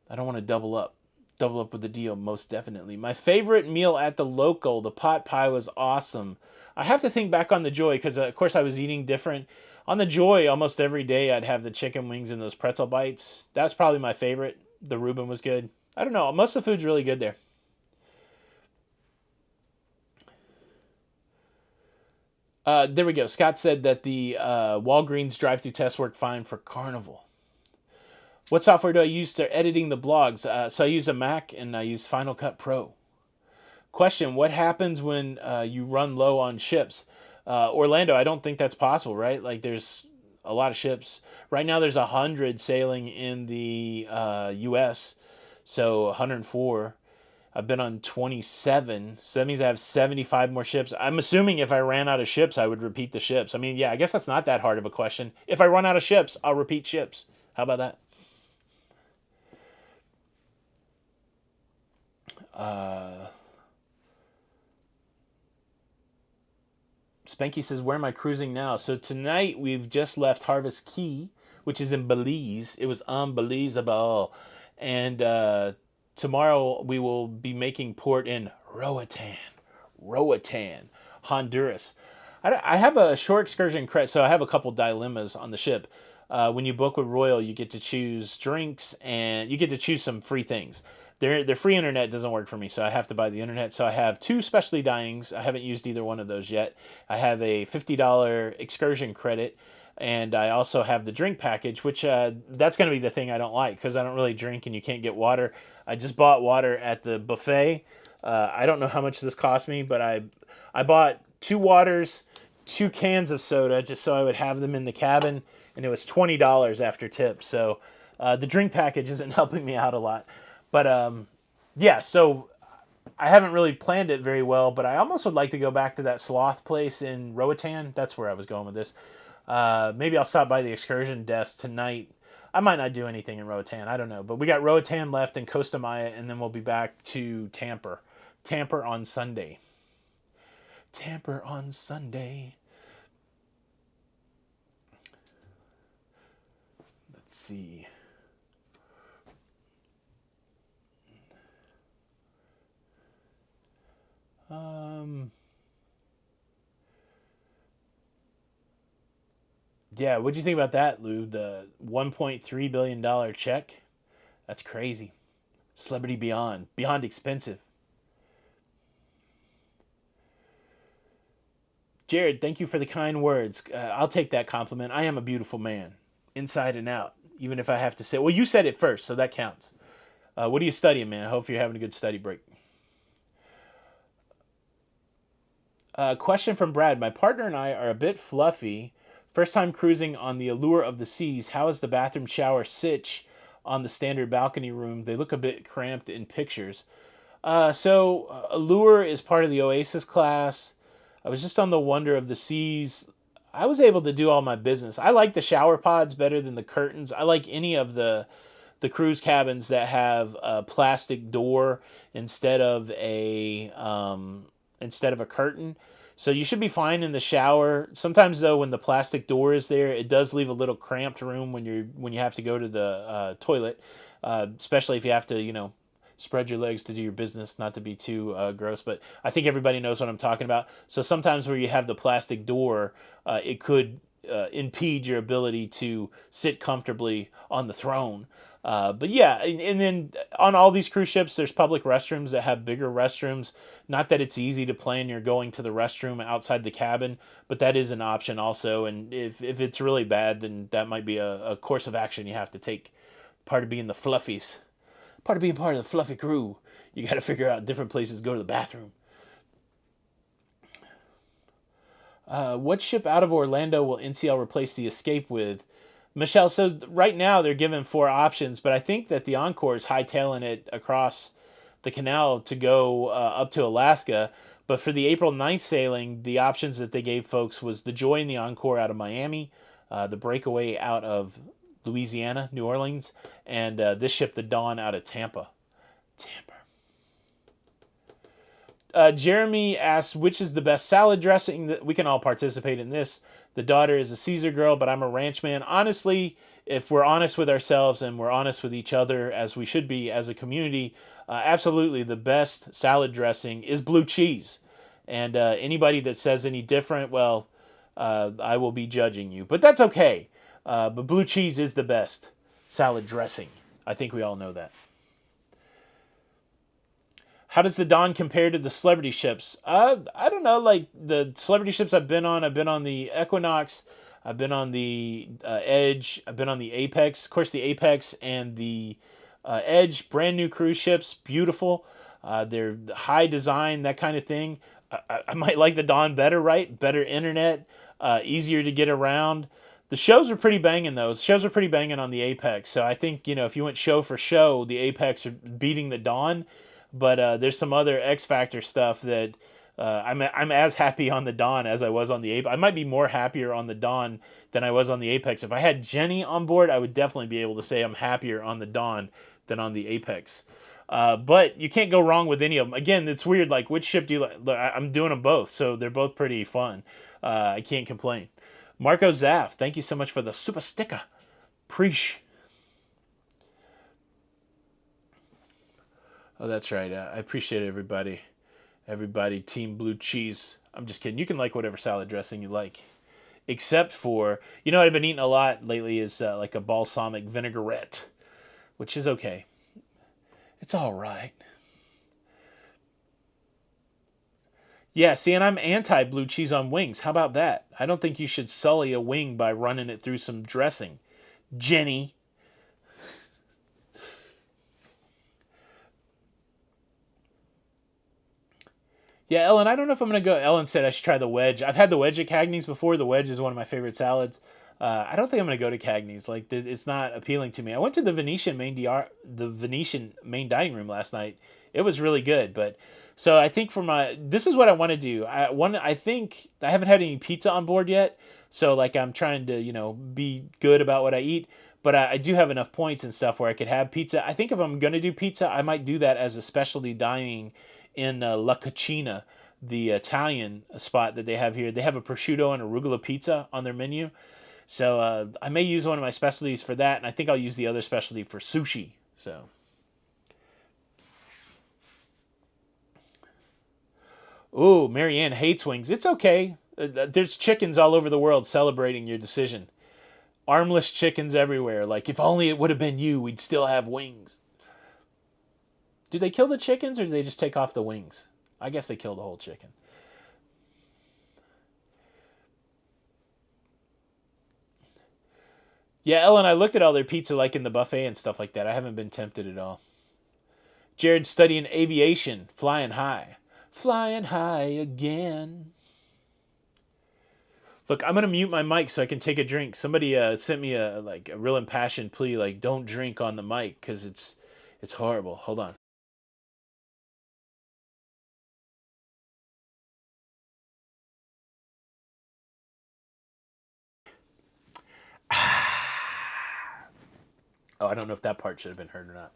want to double up. Double up with the deal, most definitely. My favorite meal at the local, the pot pie, was awesome. I have to think back on the Joy because, of course, I was eating different. On the Joy, almost every day I'd have the chicken wings and those pretzel bites. That's probably my favorite. The Reuben was good. I don't know. Most of the food's really good there. There we go. Scott said that the Walgreens drive-thru test worked fine for Carnival. What software do I use to editing the blogs? So I use a Mac and I use Final Cut Pro. Question, what happens when you run low on ships? Orlando, I don't think that's possible, right? Like there's a lot of ships. Right now there's 100 sailing in the U.S., so 104. I've been on 27, so that means I have 75 more ships. I'm assuming if I ran out of ships, I would repeat the ships. I mean, yeah, I guess that's not that hard of a question. If I run out of ships, I'll repeat ships. How about that? Spanky says, where am I cruising now? So tonight we've just left Harvest Key, which is in Belize. It was unbelievable. And tomorrow we will be making port in Roatan, Honduras. I have a shore excursion credit, so I have a couple dilemmas on the ship. When you book with Royal, you get to choose drinks and you get to choose some free things. Their free internet doesn't work for me, so I have to buy the internet. So I have 2 specialty dinings. I haven't used either one of those yet. I have a $50 excursion credit, and I also have the drink package, which that's going to be the thing I don't like because I don't really drink and you can't get water. I just bought water at the buffet. I don't know how much this cost me, but I bought 2 waters, 2 cans of soda just so I would have them in the cabin, and it was $20 after tip. So the drink package isn't helping me out a lot. But yeah, so I haven't really planned it very well, but I almost would like to go back to that sloth place in Roatan. That's where I was going with this. Maybe I'll stop by the excursion desk tonight. I might not do anything in Roatan. I don't know. But we got Roatan left and Costa Maya, and then we'll be back to Tamper. Tamper on Sunday. Tamper on Sunday. Let's see. Yeah, what'd you think about that, Lou? The $1.3 billion check? That's crazy. Celebrity beyond expensive. Jared, thank you for the kind words. I'll take that compliment. I am a beautiful man, inside and out. Even if I have to say, well, you said it first, so that counts. What are you studying, man? I hope you're having a good study break. Question from Brad. My partner and I are a bit fluffy. First time cruising on the Allure of the Seas. How is the bathroom shower sitch on the standard balcony room? They look a bit cramped in pictures. Allure is part of the Oasis class. I was just on the Wonder of the Seas. I was able to do all my business. I like the shower pods better than the curtains. I like any of the cruise cabins that have a plastic door instead of a curtain. So you should be fine in the shower. Sometimes though, when the plastic door is there, it does leave a little cramped room when you have to go to the toilet, especially if you have to spread your legs to do your business. Not to be too gross, but I think everybody knows what I'm talking about. So sometimes where you have the plastic door, it could impede your ability to sit comfortably on the throne. But yeah, and then on all these cruise ships, there's public restrooms that have bigger restrooms. Not that it's easy to plan you're going to the restroom outside the cabin, but that is an option also. And if it's really bad, then that might be a course of action you have to take. Part of being the fluffies, part of being part of the fluffy crew, you got to figure out different places to go to the bathroom. What ship out of Orlando will NCL replace the Escape with? Michelle, so right now they're given four options, but I think that the Encore is hightailing it across the canal to go up to Alaska. But for the April 9th sailing, the options that they gave folks was the Joy and the Encore out of Miami, the Breakaway out of Louisiana, New Orleans, and this ship, the Dawn, out of Tampa. Tampa. Jeremy asks, which is the best salad dressing? We can all participate in this. The daughter is a Caesar girl, but I'm a ranch man. Honestly, if we're honest with ourselves and we're honest with each other, as we should be as a community, absolutely the best salad dressing is blue cheese. And anybody that says any different, well, I will be judging you. But that's okay. But blue cheese is the best salad dressing. I think we all know that. How does the Dawn compare to the celebrity ships? I don't know. Like the celebrity ships I've been on the Equinox, I've been on the Edge, I've been on the Apex. Of course, the Apex and the Edge, brand new cruise ships, beautiful. They're high design, that kind of thing. I might like the Dawn better, right? Better internet, easier to get around. The shows are pretty banging though. The shows are pretty banging on the Apex. So I think if you went show for show, the Apex are beating the Dawn. But there's some other X Factor stuff that I'm as happy on the Dawn as I was on the Apex. I might be more happier on the Dawn than I was on the Apex. If I had Jenny on board, I would definitely be able to say I'm happier on the Dawn than on the Apex. But you can't go wrong with any of them. Again, it's weird. Like, which ship do you like? I'm doing them both, so they're both pretty fun. I can't complain. Marco Zaff, thank you so much for the super sticker. Preach. Oh, that's right. I appreciate everybody. Everybody, Team Blue Cheese. I'm just kidding. You can like whatever salad dressing you like. Except for, what I've been eating a lot lately is like a balsamic vinaigrette, which is okay. It's all right. Yeah, see, and I'm anti blue cheese on wings. How about that? I don't think you should sully a wing by running it through some dressing. Jenny. Yeah, Ellen, I don't know if I'm going to go. Ellen said I should try the wedge. I've had the wedge at Cagney's before. The wedge is one of my favorite salads. I don't think I'm going to go to Cagney's. Like, it's not appealing to me. I went to the Venetian main dining room last night. It was really good. But so I think this is what I want to do. I think I haven't had any pizza on board yet. So like I'm trying to be good about what I eat. But I do have enough points and stuff where I could have pizza. I think if I'm going to do pizza, I might do that as a specialty dining in La Cucina, the Italian spot that they have here. They have a prosciutto and arugula pizza on their menu. So I may use one of my specialties for that, and I think I'll use the other specialty for sushi. So, ooh, Marianne hates wings. It's okay. There's chickens all over the world celebrating your decision. Armless chickens everywhere. Like, if only it would have been you, we'd still have wings. Do they kill the chickens or do they just take off the wings? I guess they kill the whole chicken. Yeah, Ellen, I looked at all their pizza like in the buffet and stuff like that. I haven't been tempted at all. Jared's studying aviation, flying high. Flying high again. Look, I'm gonna mute my mic so I can take a drink. Somebody sent me a real impassioned plea, like don't drink on the mic because it's horrible. Hold on. Oh, I don't know if that part should have been heard or not.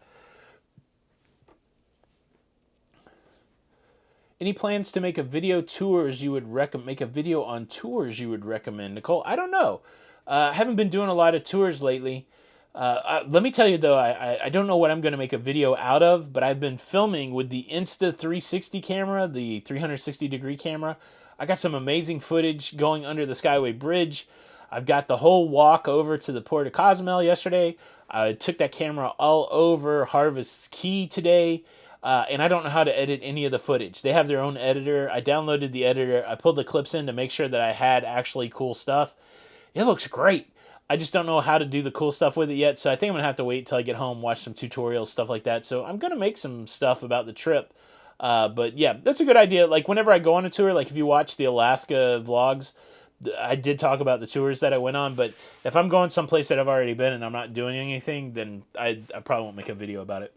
Any plans to make a video tours you would make a video on tours you would recommend, Nicole? I don't know. I haven't been doing a lot of tours lately. Let me tell you though, I don't know what I'm going to make a video out of, but I've been filming with the Insta360 camera, the 360-degree camera. I got some amazing footage going under the Skyway Bridge. I've got the whole walk over to the Port of Cozumel yesterday. I took that camera all over Harvest Key today. And I don't know how to edit any of the footage. They have their own editor. I downloaded the editor. I pulled the clips in to make sure that I had actually cool stuff. It looks great. I just don't know how to do the cool stuff with it yet. So I think I'm going to have to wait till I get home, watch some tutorials, stuff like that. So I'm going to make some stuff about the trip. But yeah, that's a good idea. Like whenever I go on a tour, like if you watch the Alaska vlogs, I did talk about the tours that I went on. But if I'm going someplace that I've already been and I'm not doing anything, then I probably won't make a video about it.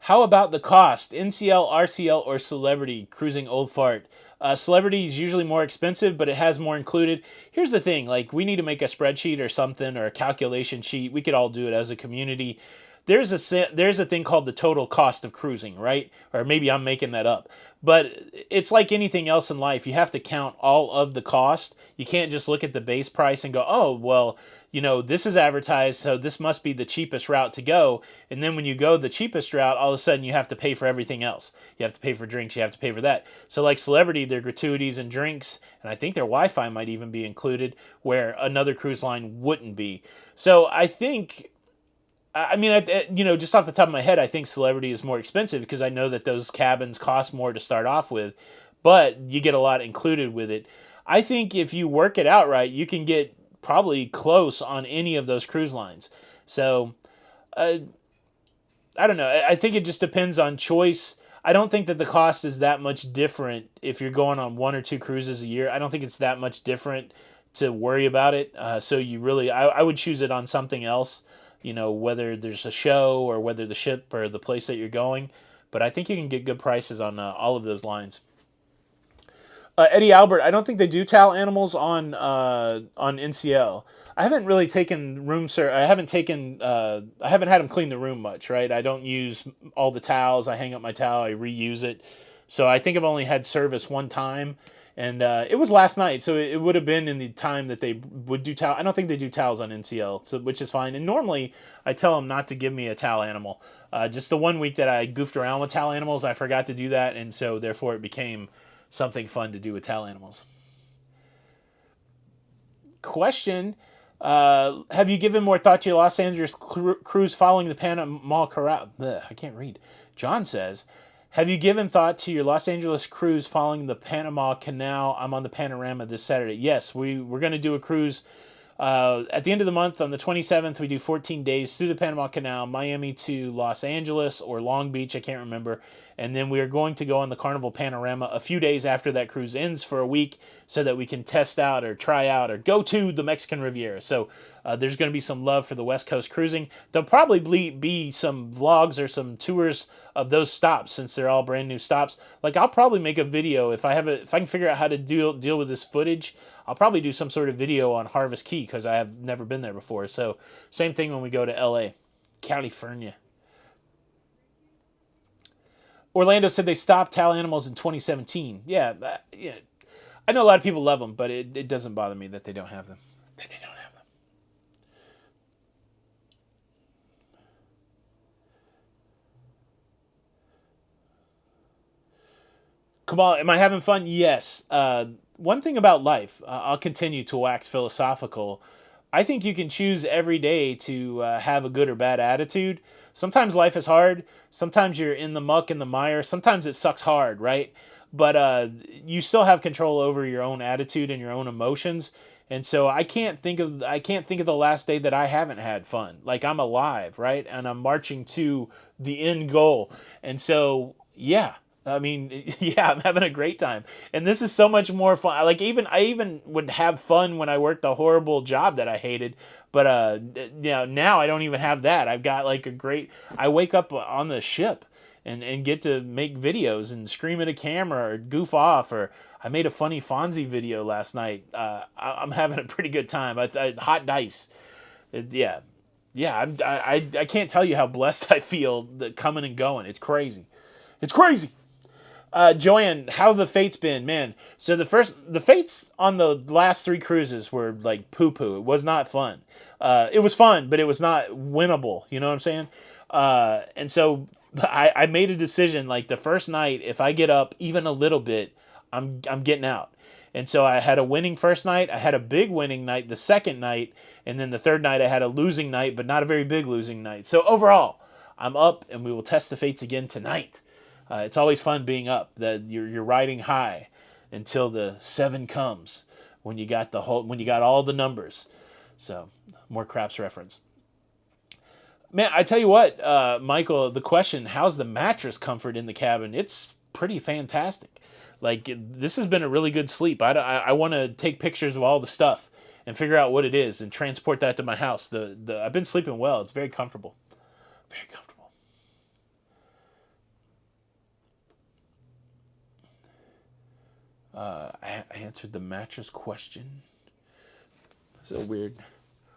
How about the cost? NCL, RCL, or Celebrity cruising Old Fart? Celebrity is usually more expensive, but it has more included. Here's the thing, like we need to make a spreadsheet or something or a calculation sheet. We could all do it as a community. There's a thing called the total cost of cruising, right? Or maybe I'm making that up. But it's like anything else in life. You have to count all of the cost. You can't just look at the base price and go, oh, well, this is advertised, so this must be the cheapest route to go. And then when you go the cheapest route, all of a sudden you have to pay for everything else. You have to pay for drinks, you have to pay for that. So like Celebrity, their gratuities and drinks, and I think their Wi-Fi might even be included, where another cruise line wouldn't be. So I think just off the top of my head, I think Celebrity is more expensive because I know that those cabins cost more to start off with, but you get a lot included with it. I think if you work it out right, you can get probably close on any of those cruise lines. So, I don't know. I think it just depends on choice. I don't think that the cost is that much different if you're going on one or two cruises a year. I don't think it's that much different to worry about it. So you really, I would choose it on something else, whether there's a show or whether the ship or the place that you're going. But I think you can get good prices on all of those lines. Eddie Albert, I don't think they do towel animals on NCL. I haven't really taken room ser. I haven't taken. I haven't had them clean the room much, right? I don't use all the towels. I hang up my towel. I reuse it. So I think I've only had service one time, and it was last night. So it would have been in the time that they would do towel. I don't think they do towels on NCL, so which is fine. And normally I tell them not to give me a towel animal. Just the one week that I goofed around with towel animals, I forgot to do that, and so therefore it became something fun to do with towel animals. Question: have you given more thought to your Los Angeles cruise following the Panama Canal? I can't read. John says, have you given thought to your Los Angeles cruise following the Panama Canal? I'm on the Panorama this Saturday. Yes, we're going to do a cruise. At the end of the month, on the 27th, we do 14 days through the Panama Canal, Miami to Los Angeles or Long Beach, I can't remember. And then we are going to go on the Carnival Panorama a few days after that cruise ends for a week so that we can test out or try out or go to the Mexican Riviera. So there's going to be some love for the West Coast cruising. There'll probably be some vlogs or some tours of those stops since they're all brand new stops. Like I'll probably make a video if I can figure out how to deal with this footage. I'll probably do some sort of video on Harvest Key because I have never been there before. So same thing when we go to LA, California. Orlando said they stopped towel animals in 2017. Yeah, I know a lot of people love them, but it doesn't bother me that they don't have them. That they don't have them. Kamal, am I having fun? Yes. one thing about life, I'll continue to wax philosophical. I think you can choose every day to have a good or bad attitude. Sometimes life is hard. Sometimes you're in the muck and the mire. Sometimes it sucks hard, right? But you still have control over your own attitude and your own emotions. And so I can't think of the last day that I haven't had fun. Like I'm alive, right? And I'm marching to the end goal. And so yeah, I mean, yeah, I'm having a great time, and this is so much more fun. Like I even would have fun when I worked a horrible job that I hated, but now I don't even have that. I've got like a great. I wake up on the ship and get to make videos and scream at a camera or goof off. Or I made a funny Fonzie video last night. I'm having a pretty good time. Hot dice. Yeah, yeah. I can't tell you how blessed I feel that coming and going. It's crazy. It's crazy. Joanne, how the fates been, man? So the fates on the last three cruises were like poo poo. It was not fun. It was fun, but it was not winnable. You know what I'm saying? And so I made a decision. Like the first night, if I get up even a little bit, I'm getting out. And so I had a winning first night. I had a big winning night the second night, and then the third night I had a losing night, but not a very big losing night. So overall, I'm up, and we will test the fates again tonight. It's always fun being up. That you're riding high until the seven comes when you got all the numbers. So more craps reference. Man, I tell you what, Michael, the question: how's the mattress comfort in the cabin? It's pretty fantastic. Like this has been a really good sleep. I want to take pictures of all the stuff and figure out what it is and transport that to my house. The I've been sleeping well. It's very comfortable. Very comfortable. I answered the mattress question. So weird.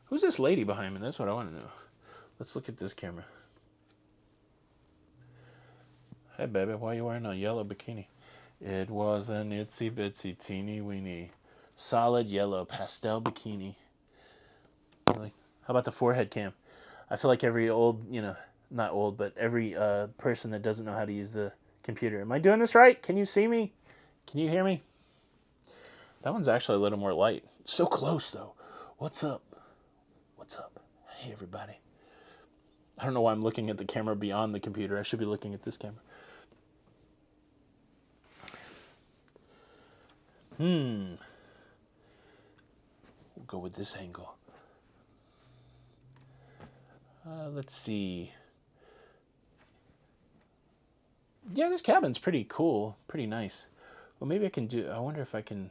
Who's this lady behind me? That's what I want to know. Let's look at this camera. Hey, baby, why are you wearing a yellow bikini? It was an itsy bitsy teeny weeny solid yellow pastel bikini. Really? How about the forehead cam? I feel like every old, not old, but every person that doesn't know how to use the computer. Am I doing this right? Can you see me? Can you hear me? That one's actually a little more light. So close, though. What's up? What's up? Hey, everybody. I don't know why I'm looking at the camera beyond the computer. I should be looking at this camera. We'll go with this angle. Let's see. Yeah, this cabin's pretty cool. Pretty nice. Well, maybe I wonder if I can,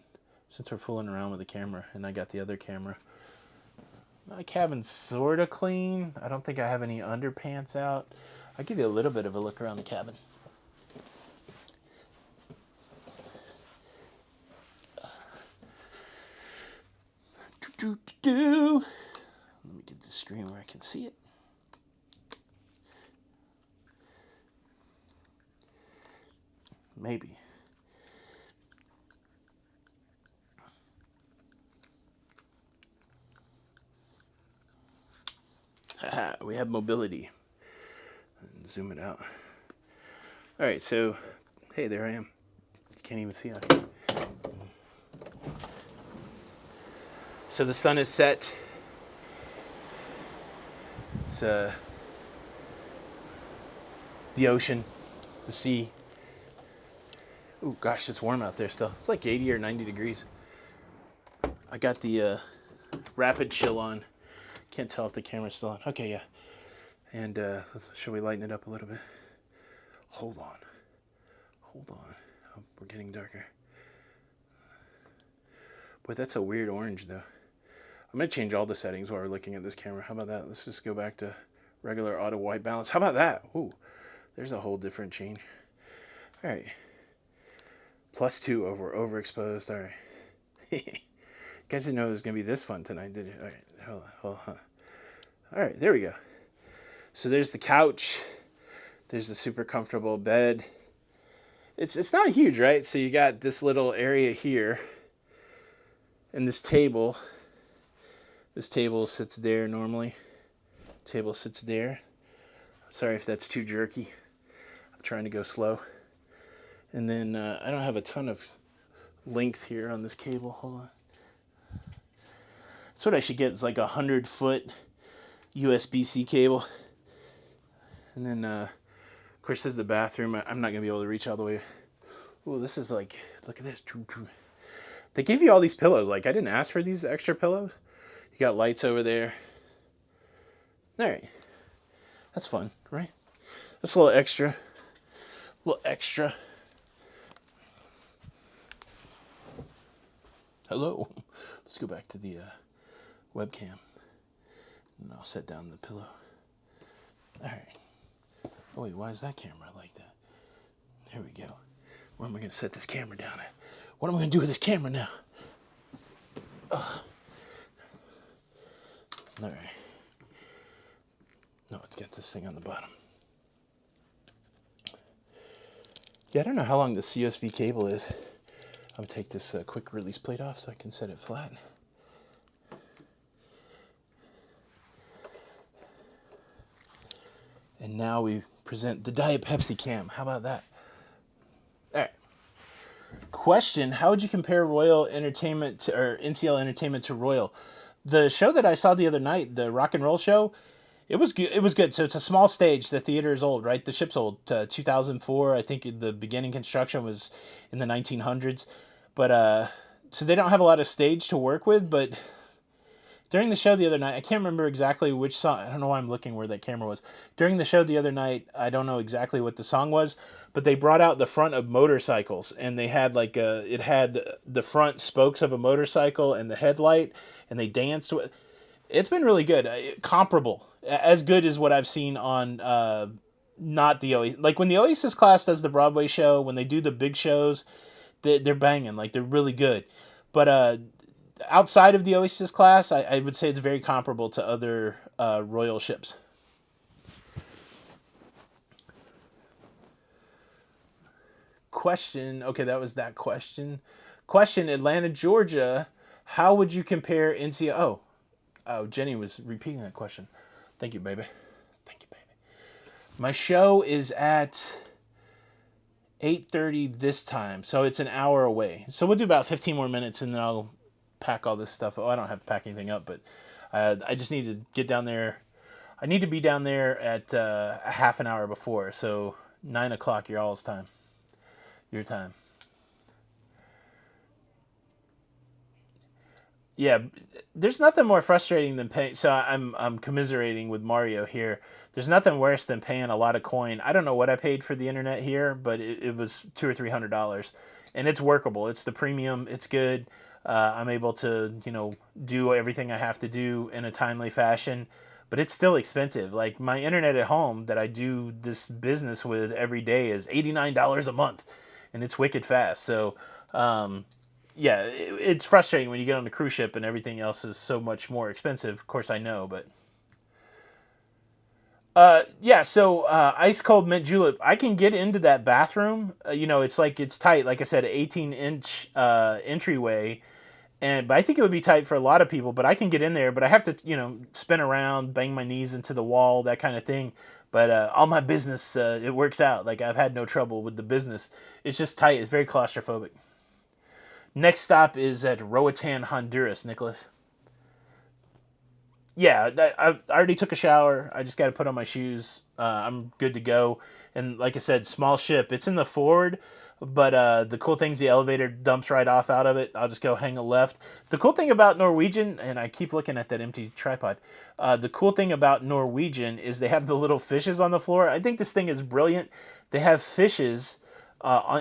since we're fooling around with the camera and I got the other camera. My cabin's sort of clean. I don't think I have any underpants out. I'll give you a little bit of a look around the cabin. Let me get the screen where I can see it. Maybe. Haha, we have mobility. Zoom it out. All right, so, hey, there I am. You can't even see out here. So the sun is set. It's the ocean, the sea. Oh gosh, it's warm out there still. It's like 80 or 90 degrees. I got the rapid chill on. Can't tell if the camera's still on. Okay, yeah. And should we lighten it up a little bit? Hold on. Oh, we're getting darker. Boy, that's a weird orange though. I'm going to change all the settings while we're looking at this camera. How about that? Let's just go back to regular auto white balance. How about that? Ooh, there's a whole different change. All right. +2 over overexposed. All right. You guys didn't know it was going to be this fun tonight, did you? All right. Hold on. All right, there we go. So there's the couch. There's the super comfortable bed. It's not huge, right? So you got this little area here. And this table. This table sits there normally. Table sits there. Sorry if that's too jerky. I'm trying to go slow. And then I don't have a ton of length here on this cable. Hold on. That's what I should get. It's like 100-foot USB-C cable. And then, of course, this is the bathroom. I'm not going to be able to reach all the way. Ooh, this is like, look at this. They gave you all these pillows. Like, I didn't ask for these extra pillows. You got lights over there. All right. That's fun, right? That's a little extra. A little extra. Hello. Let's go back to the webcam. And I'll set down the pillow. All right. Oh, wait, why is that camera like that? Here we go. Where am I going to set this camera down at? What am I going to do with this camera now? All right. No, it's got this thing on the bottom. Yeah, I don't know how long this USB cable is. I'm going to take this quick release plate off so I can set it flat. And now we present the Diet Pepsi cam. How about that? All right. Question: how would you compare Royal Entertainment to, or NCL Entertainment to Royal? The show that I saw the other night, the rock and roll show, it was good. It was good. So it's a small stage. The theater is old, right? The ship's old. 2004. I think the beginning construction was in the 1900s. But so they don't have a lot of stage to work with. But during the show the other night, I can't remember exactly which song. I don't know why I'm looking where that camera was. During the show the other night, I don't know exactly what the song was, but they brought out the front of motorcycles, and they had like it had the front spokes of a motorcycle and the headlight, and they danced with. It's been really good, comparable, as good as what I've seen on not the Oasis. Like when the Oasis class does the Broadway show, when they do the big shows, they're banging, like they're really good, but outside of the Oasis class, I would say it's very comparable to other Royal ships. Question. Okay, that was that question. Question: Atlanta, Georgia. How would you compare NCO? Oh, Jenny was repeating that question. Thank you, baby. Thank you, baby. My show is at 8:30 this time, so it's an hour away. So we'll do about 15 more minutes, and then I'll pack all this stuff. Oh, I don't have to pack anything up, but I just need to get down there. I need to be down there at a half an hour before, so 9 o'clock your all's time. Your time. Yeah, there's nothing more frustrating than paying. So I'm commiserating with Mario here. There's nothing worse than paying a lot of coin. I don't know what I paid for the internet here, but it was $200 or $300, and it's workable. It's the premium. It's good. I'm able to do everything I have to do in a timely fashion, but it's still expensive. Like my internet at home that I do this business with every day is $89 a month, and it's wicked fast. So. Yeah, it's frustrating when you get on the cruise ship and everything else is so much more expensive. Of course, I know, but yeah. So ice cold mint julep. I can get into that bathroom. It's like it's tight. Like I said, 18-inch entryway, but I think it would be tight for a lot of people. But I can get in there. But I have to spin around, bang my knees into the wall, that kind of thing. But all my business, it works out. Like I've had no trouble with the business. It's just tight. It's very claustrophobic. Next stop is at Roatan, Honduras, Nicholas. Yeah, I already took a shower. I just got to put on my shoes. I'm good to go. And like I said, small ship. It's in the forward, but the cool thing is the elevator dumps right off out of it. I'll just go hang a left. The cool thing about Norwegian, and I keep looking at that empty tripod. The cool thing about Norwegian is they have the little fishes on the floor. I think this thing is brilliant. They have fishes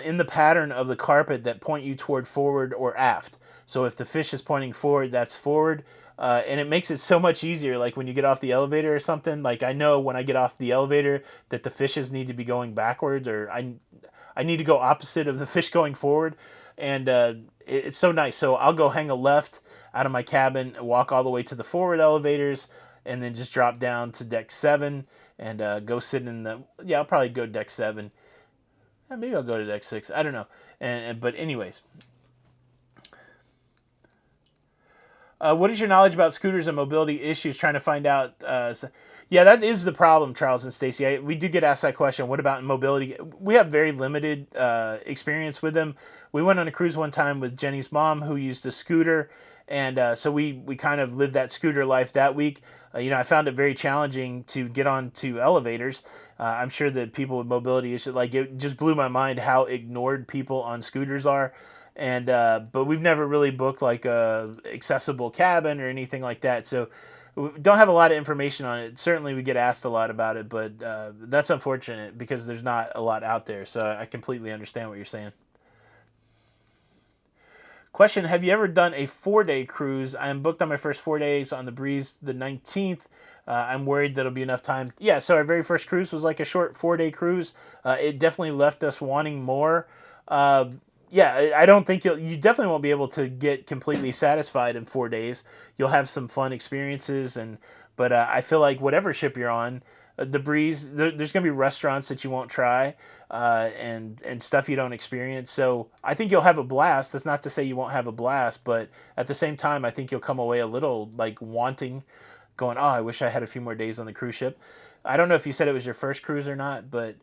in the pattern of the carpet that point you toward forward or aft. So if the fish is pointing forward, that's forward. And it makes it so much easier. Like when you get off the elevator or something, like I know when I get off the elevator that the fishes need to be going backwards, or I need to go opposite of the fish going forward. And it's so nice. So I'll go hang a left out of my cabin, walk all the way to the forward elevators, and then just drop down to deck 7 and go sit in the, yeah, I'll probably go deck 7. Maybe I'll go to deck 6. I don't know. But anyways. What is your knowledge about scooters and mobility issues? Trying to find out. Yeah, that is the problem, Charles and Stacy. We do get asked that question. What about mobility? We have very limited experience with them. We went on a cruise one time with Jenny's mom, who used a scooter, and so we kind of lived that scooter life that week. I found it very challenging to get onto elevators. I'm sure that people with mobility issues, like, it just blew my mind how ignored people on scooters are. And but we've never really booked like a accessible cabin or anything like that, so we don't have a lot of information on it. Certainly we get asked a lot about it, but that's unfortunate because there's not a lot out there, so I completely understand what you're saying. Question: have you ever done a 4-day cruise? I am booked on my first 4 days on the Breeze the 19th. I'm worried that'll be enough time. Yeah, so our very first cruise was like a short 4-day cruise. It definitely left us wanting more. Uh, yeah, I don't think you definitely won't be able to get completely satisfied in 4 days. You'll have some fun experiences, but I feel like whatever ship you're on, the Breeze, there's gonna be restaurants that you won't try, and stuff you don't experience. So I think you'll have a blast. That's not to say you won't have a blast, but at the same time, I think you'll come away a little like wanting, going, "Oh, I wish I had a few more days on the cruise ship." I don't know if you said it was your first cruise or not, but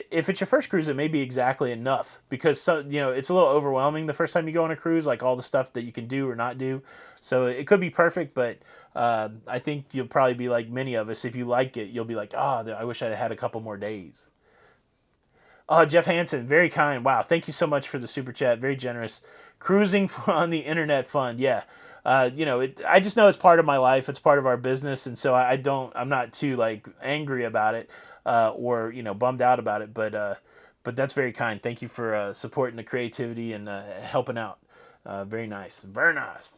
if it's your first cruise, it may be exactly enough because it's a little overwhelming the first time you go on a cruise, like all the stuff that you can do or not do. So it could be perfect, but I think you'll probably be like many of us. If you like it, you'll be like, "Oh, I wish I'd had a couple more days." Oh, Jeff Hansen, very kind. Wow, thank you so much for the super chat. Very generous. Cruising on the internet fund. Yeah. I just know it's part of my life. It's part of our business, and so I'm not too like angry about it, or bummed out about it. But that's very kind. Thank you for supporting the creativity and helping out. Very nice. Very nice.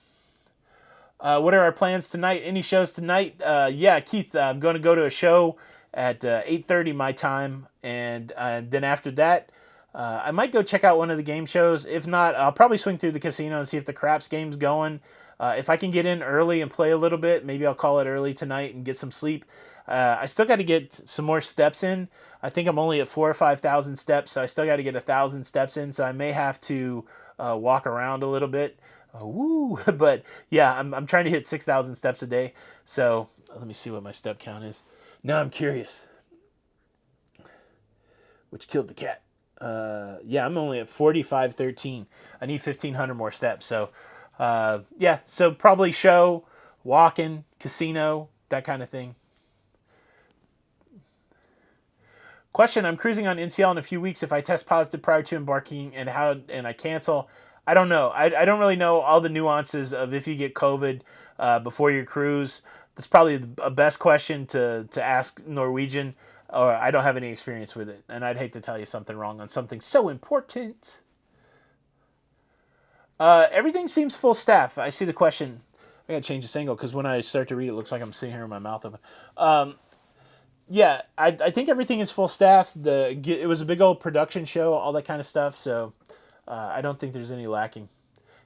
What are our plans tonight? Any shows tonight? Yeah, Keith, I'm going to go to a show at 8:30 my time, and then after that, I might go check out one of the game shows. If not, I'll probably swing through the casino and see if the craps game's going. If I can get in early and play a little bit, maybe I'll call it early tonight and get some sleep. I still got to get some more steps in. I think I'm only at 4,000 or 5,000 steps, so I still got to get 1,000 steps in. So I may have to walk around a little bit. Woo! But yeah, I'm trying to hit 6,000 steps a day. So let me see what my step count is. Now I'm curious. Which killed the cat. Yeah, I'm only at 4513. I need 1,500 more steps. So yeah, so probably show, walking, casino, that kind of thing. Question: I'm cruising on NCL in a few weeks. If I test positive prior to embarking, and I cancel, I don't know. I don't really know all the nuances of if you get COVID before your cruise. That's probably a best question to ask Norwegian. Or I don't have any experience with it, and I'd hate to tell you something wrong on something so important. Everything seems full staff. I see the question. I gotta change this angle because when I start to read, it looks like I'm sitting here with my mouth open. Yeah, I think everything is full staff. It was a big old production show, all that kind of stuff. So I don't think there's any lacking.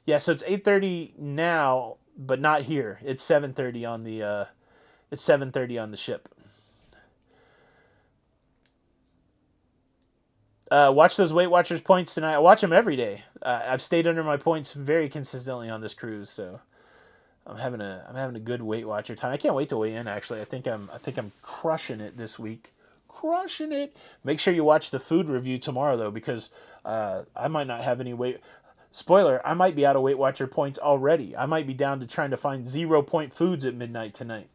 Yeah, so it's 8:30 now, but not here. It's 7:30 on the ship. Watch those Weight Watchers points tonight. I watch them every day. I've stayed under my points very consistently on this cruise, so I'm having a good Weight Watcher time. I can't wait to weigh in. Actually, I think I'm crushing it this week. Crushing it. Make sure you watch the food review tomorrow though, because I might not have any weight. Spoiler: I might be out of Weight Watcher points already. I might be down to trying to find 0 point foods at midnight tonight.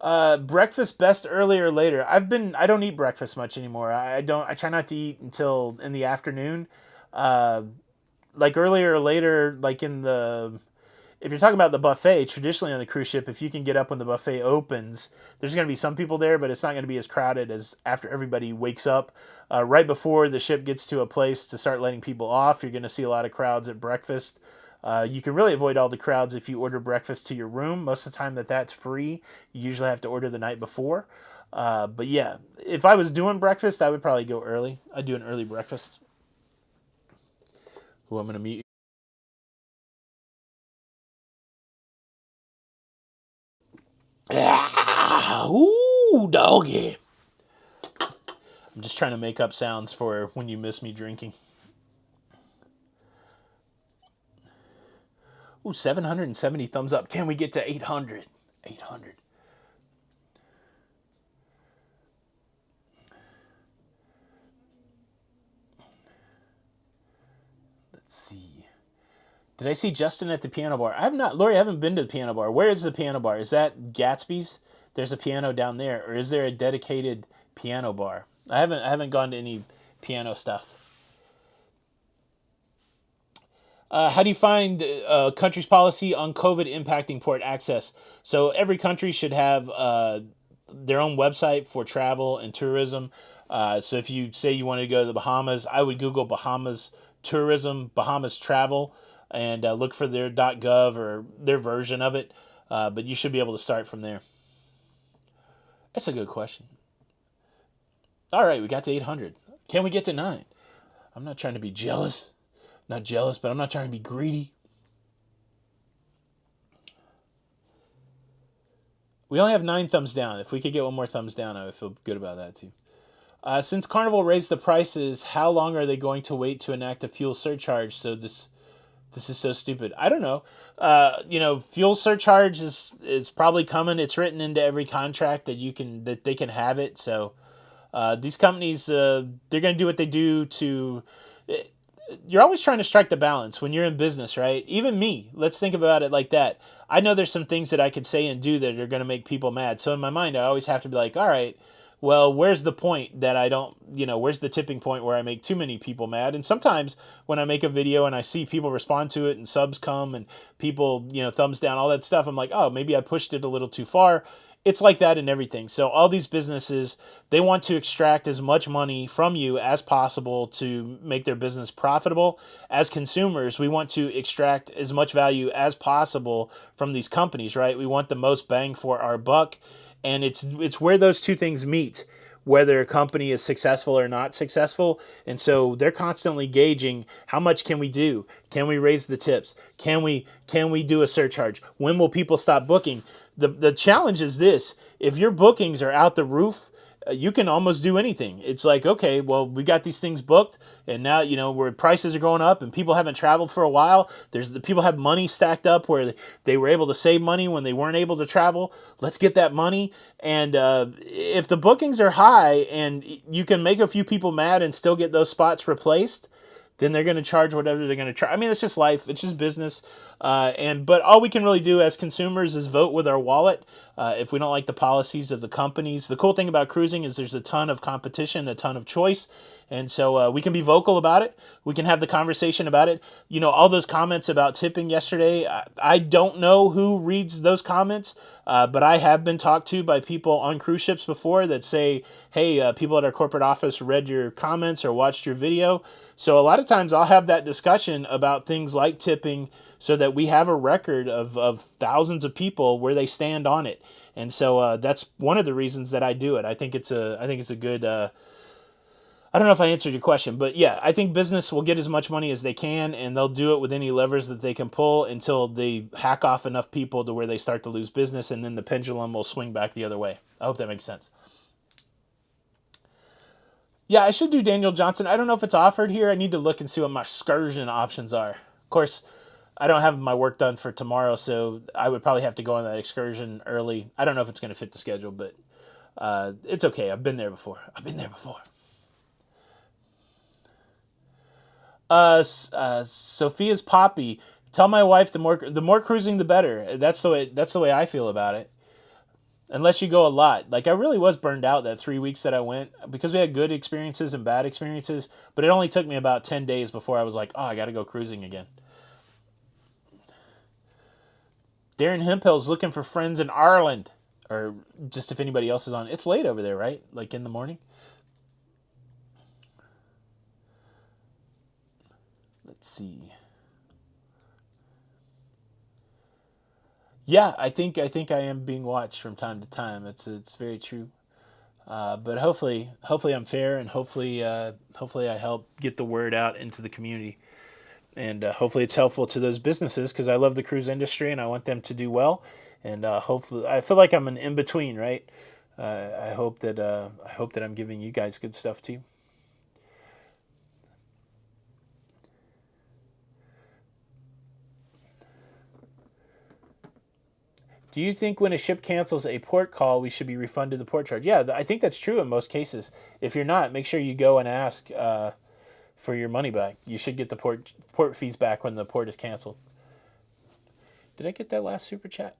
Breakfast best early or later. I don't eat breakfast much anymore. I try not to eat until in the afternoon. Uh, like earlier or later, like if you're talking about the buffet, traditionally on the cruise ship, if you can get up when the buffet opens, there's going to be some people there, but it's not going to be as crowded as after everybody wakes up. Right before the ship gets to a place to start letting people off, you're going to see a lot of crowds at breakfast. You can really avoid all the crowds if you order breakfast to your room. Most of the time that's free. You usually have to order the night before. But yeah, if I was doing breakfast, I would probably go early. I'd do an early breakfast. Who I'm going to meet. Ah, ooh, doggy. I'm just trying to make up sounds for when you miss me drinking. Ooh, 770 thumbs up. Can we get to 800? 800. Let's see. Did I see Justin at the piano bar? I have not. Lori, I haven't been to the piano bar. Where is the piano bar? Is that Gatsby's? There's a piano down there, or is there a dedicated piano bar? I haven't gone to any piano stuff. How do you find country's policy on COVID impacting port access? So every country should have their own website for travel and tourism. So if you say you wanted to go to the Bahamas, I would Google Bahamas tourism, Bahamas travel, and look for their .gov or their version of it. But you should be able to start from there. That's a good question. All right, we got to 800. Can we get to 9? I'm not trying to be jealous. Not jealous, but I'm not trying to be greedy. We only have 9 thumbs down. If we could get one more thumbs down, I would feel good about that too. Since Carnival raised the prices, how long are they going to wait to enact a fuel surcharge? So this is so stupid. I don't know. Fuel surcharge is probably coming. It's written into every contract that they can have it. So these companies, they're going to do what they do to. You're always trying to strike the balance when you're in business, right? Even me, let's think about it like that. I know there's some things that I could say and do that are going to make people mad. So in my mind, I always have to be like, all right, well, where's the point that I don't, where's the tipping point where I make too many people mad? And sometimes when I make a video and I see people respond to it and subs come and people, thumbs down, all that stuff, I'm like, oh, maybe I pushed it a little too far. It's like that in everything. So all these businesses, they want to extract as much money from you as possible to make their business profitable. As consumers, we want to extract as much value as possible from these companies, right? We want the most bang for our buck. And it's where those two things meet, whether a company is successful or not successful. And so they're constantly gauging how much can we do? Can we raise the tips? Can we do a surcharge? When will people stop booking? The challenge is this: if your bookings are out the roof, you can almost do anything. It's like, okay, well, we got these things booked, and now where prices are going up, and people haven't traveled for a while. The people have money stacked up where they were able to save money when they weren't able to travel. Let's get that money. And if the bookings are high, and you can make a few people mad and still get those spots replaced, then they're going to charge whatever they're going to charge. I mean, it's just life. It's just business. But all we can really do as consumers is vote with our wallet. If we don't like the policies of the companies, the cool thing about cruising is there's a ton of competition, a ton of choice. And so we can be vocal about it. We can have the conversation about it. All those comments about tipping yesterday, I don't know who reads those comments, but I have been talked to by people on cruise ships before that say, hey, people at our corporate office read your comments or watched your video. So a lot of times I'll have that discussion about things like tipping so that we have a record of thousands of people where they stand on it. And so that's one of the reasons that I do it. I think it's a good I don't know if I answered your question, but yeah, I think business will get as much money as they can, and they'll do it with any levers that they can pull until they hack off enough people to where they start to lose business, and then the pendulum will swing back the other way. I hope that makes sense. Yeah, I should do Daniel Johnson. I don't know if it's offered here. I need to look and see what my excursion options are. Of course, I don't have my work done for tomorrow, so I would probably have to go on that excursion early. I don't know if it's going to fit the schedule, but it's okay. I've been there before. Sophia's Poppy. Tell my wife the more cruising the better. That's the way I feel about it. Unless you go a lot. Like I really was burned out that 3 weeks that I went because we had good experiences and bad experiences, but it only took me about 10 days before I was like, oh, I got to go cruising again. Darren Hemphill's looking for friends in Ireland, or just if anybody else is on. It's late over there, right? Like in the morning. Let's see. Yeah, I think I am being watched from time to time. It's very true. But hopefully I'm fair, and hopefully I help get the word out into the community, and hopefully it's helpful to those businesses because I love the cruise industry and I want them to do well, and hopefully I feel like I'm an in between, right? I hope that I'm giving you guys good stuff too. Do you think when a ship cancels a port call, we should be refunded the port charge? Yeah, I think that's true in most cases. If you're not, make sure you go and ask for your money back. You should get the port fees back when the port is canceled. Did I get that last super chat?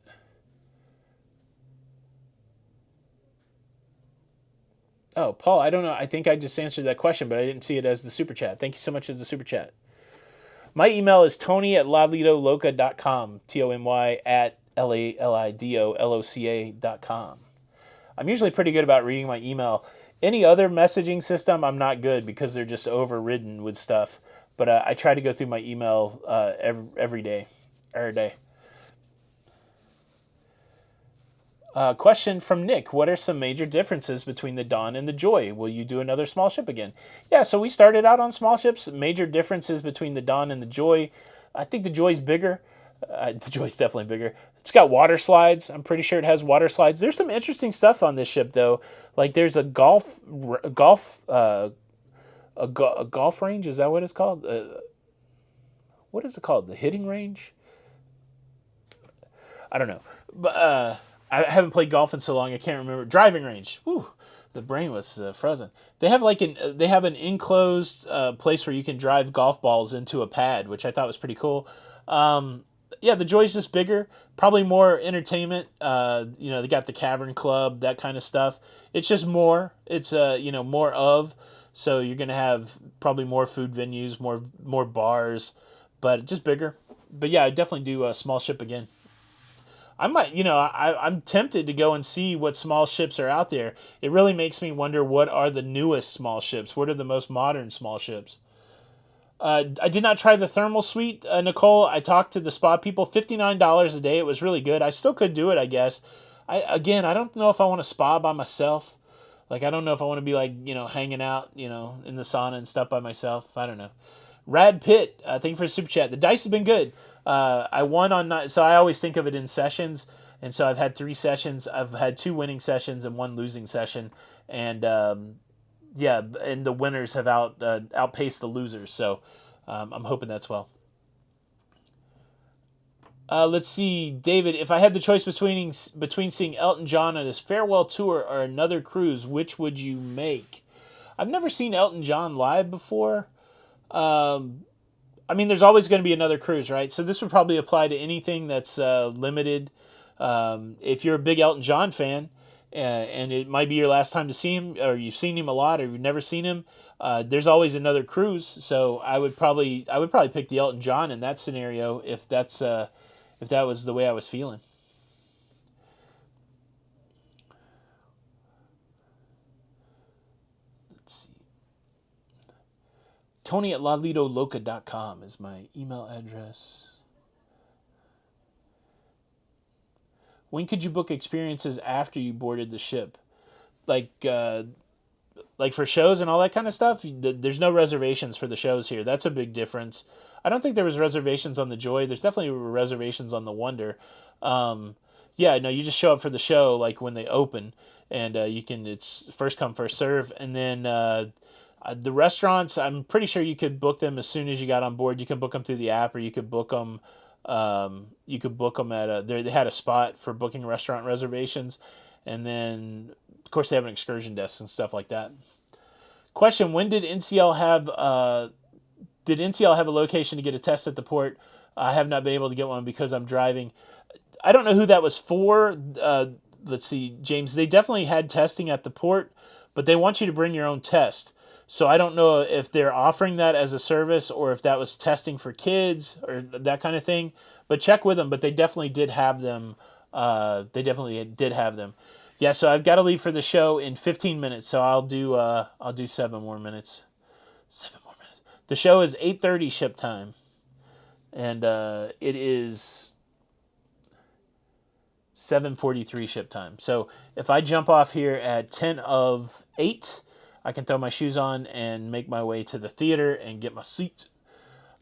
Oh, Paul, I don't know. I think I just answered that question, but I didn't see it as the super chat. Thank you so much as the super chat. My email is tony@lalidoloca.com. TONY at LALIDOLOCA.com. I'm usually pretty good about reading my email. Any other messaging system, I'm not good because they're just overridden with stuff. But I try to go through my email every day. Question from Nick. What are some major differences between the Dawn and the Joy? Will you do another small ship again? Yeah, so we started out on small ships. Major differences between the Dawn and the Joy. I think the Joy's bigger. The Joy's definitely bigger. It's got water slides. I'm pretty sure it has water slides. There's some interesting stuff on this ship, though. Like there's a golf range. Is that what it's called? What is it called? The hitting range? I don't know. But I haven't played golf in so long. I can't remember. Driving range. Whew, the brain was frozen. They have an enclosed place where you can drive golf balls into a pad, which I thought was pretty cool. Yeah, the Joy's just bigger, probably more entertainment. They got the Cavern Club, that kind of stuff. It's just more. It's more of. So you're gonna have probably more food venues, more bars, but just bigger. But yeah, I definitely do a small ship again. I might, I'm tempted to go and see what small ships are out there. It really makes me wonder what are the newest small ships. What are the most modern small ships? I did not try the thermal suite, Nicole. I talked to the spa people. $59 a day. It was really good. I still could do it, I guess. I don't know if I want to spa by myself. Like, I don't know if I want to be like, hanging out, in the sauna and stuff by myself. I don't know. Rad Pitt, thank you for the super chat. The dice have been good. I won on, so I always think of it in sessions. And so I've had 3 sessions. I've had 2 winning sessions and 1 losing session. And and the winners have outpaced the losers. So I'm hoping that's well. Let's see, David. If I had the choice between seeing Elton John on his farewell tour or another cruise, which would you make? I've never seen Elton John live before. There's always going to be another cruise, right? So this would probably apply to anything that's limited. If you're a big Elton John fan, and it might be your last time to see him, or you've seen him a lot, or you've never seen him, there's always another cruise. So I would probably pick the Elton John in that scenario if that was the way I was feeling. Let's see. Tony@lalidoloca.com is my email address. When could you book experiences after you boarded the ship? Like for shows and all that kind of stuff? There's no reservations for the shows here. That's a big difference. I don't think there was reservations on the Joy. There's definitely reservations on the Wonder. You just show up for the show like when they open, and it's first come first serve, and then the restaurants, I'm pretty sure you could book them as soon as you got on board. You can book them through the app, or you could book them. At they had a spot for booking restaurant reservations, and then of course they have an excursion desk and stuff like that. Question: when did NCL have a location to get a test at the port? I have not been able to get one because I'm driving. I don't know who that was for. Let's see, James. They definitely had testing at the port, but they want you to bring your own test. So I don't know if they're offering that as a service or if that was testing for kids or that kind of thing. But check with them. But they definitely did have them. Yeah. So I've got to leave for the show in 15 minutes. So I'll do 7 more minutes. 7 more minutes. The show is 8:30 ship time, and it is 7:43 ship time. So if I jump off here at 10 of 8. I can throw my shoes on and make my way to the theater and get my seat.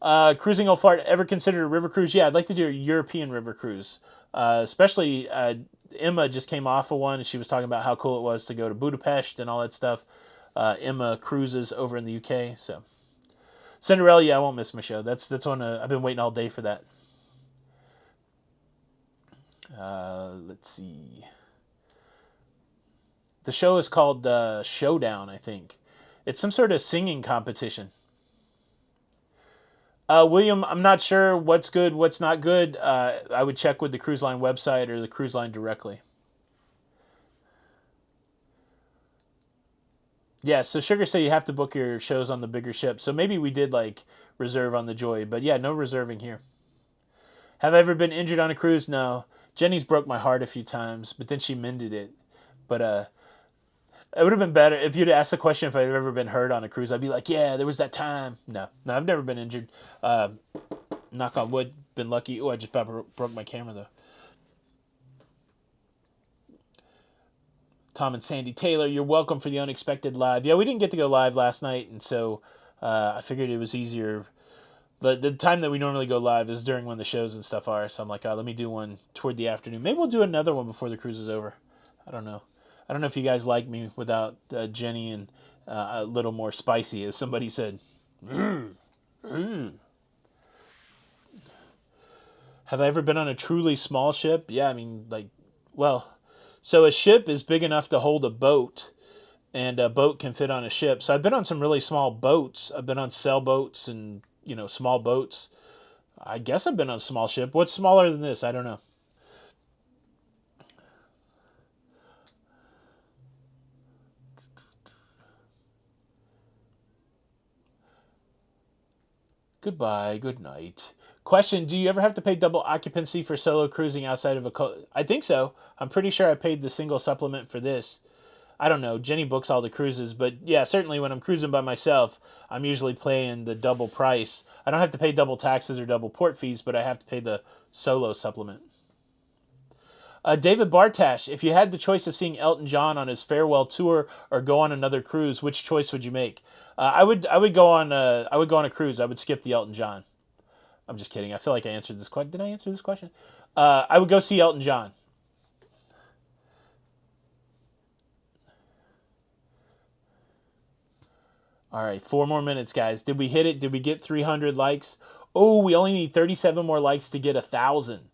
Cruising Old Fart, ever considered a river cruise? Yeah, I'd like to do a European river cruise. Especially Emma just came off of one, and she was talking about how cool it was to go to Budapest and all that stuff. Emma cruises over in the UK. So Cinderella, yeah, I won't miss my show. That's one I've been waiting all day for that. Let's see. The show is called Showdown, I think. It's some sort of singing competition. William, I'm not sure what's good, what's not good. I would check with the cruise line website or the cruise line directly. Yeah, so Sugar said you have to book your shows on the bigger ship. So maybe we did like reserve on the Joy, but yeah, no reserving here. Have I ever been injured on a cruise? No. Jenny's broke my heart a few times, but then she mended it. But it would have been better if you'd asked the question if I'd ever been hurt on a cruise. I'd be like, yeah, there was that time. No, I've never been injured. Knock on wood, been lucky. Oh, I just about broke my camera though. Tom and Sandy Taylor, you're welcome for the unexpected live. Yeah, we didn't get to go live last night, and so I figured it was easier. The time that we normally go live is during when the shows and stuff are, so I'm like, let me do one toward the afternoon. Maybe we'll do another one before the cruise is over. I don't know. I don't know if you guys like me without Jenny and a little more spicy, as somebody said. Have I ever been on a truly small ship? Yeah, I mean, like, well, so a ship is big enough to hold a boat, and a boat can fit on a ship. So I've been on some really small boats. I've been on sailboats and, small boats. I guess I've been on a small ship. What's smaller than this? I don't know. Goodbye. Good night. Question: do you ever have to pay double occupancy for solo cruising outside of I think so. I'm pretty sure I paid the single supplement for this. I don't know. Jenny books all the cruises, but yeah, certainly when I'm cruising by myself, I'm usually paying the double price. I don't have to pay double taxes or double port fees, but I have to pay the solo supplement. David Bartash, if you had the choice of seeing Elton John on his farewell tour or go on another cruise, which choice would you make? I would go on a cruise. I would skip the Elton John. I'm just kidding. I feel like I answered this question. Did I answer this question? I would go see Elton John. All right, 4 more minutes, guys. Did we hit it? Did we get 300 likes? Oh, we only need 37 more likes to get 1,000.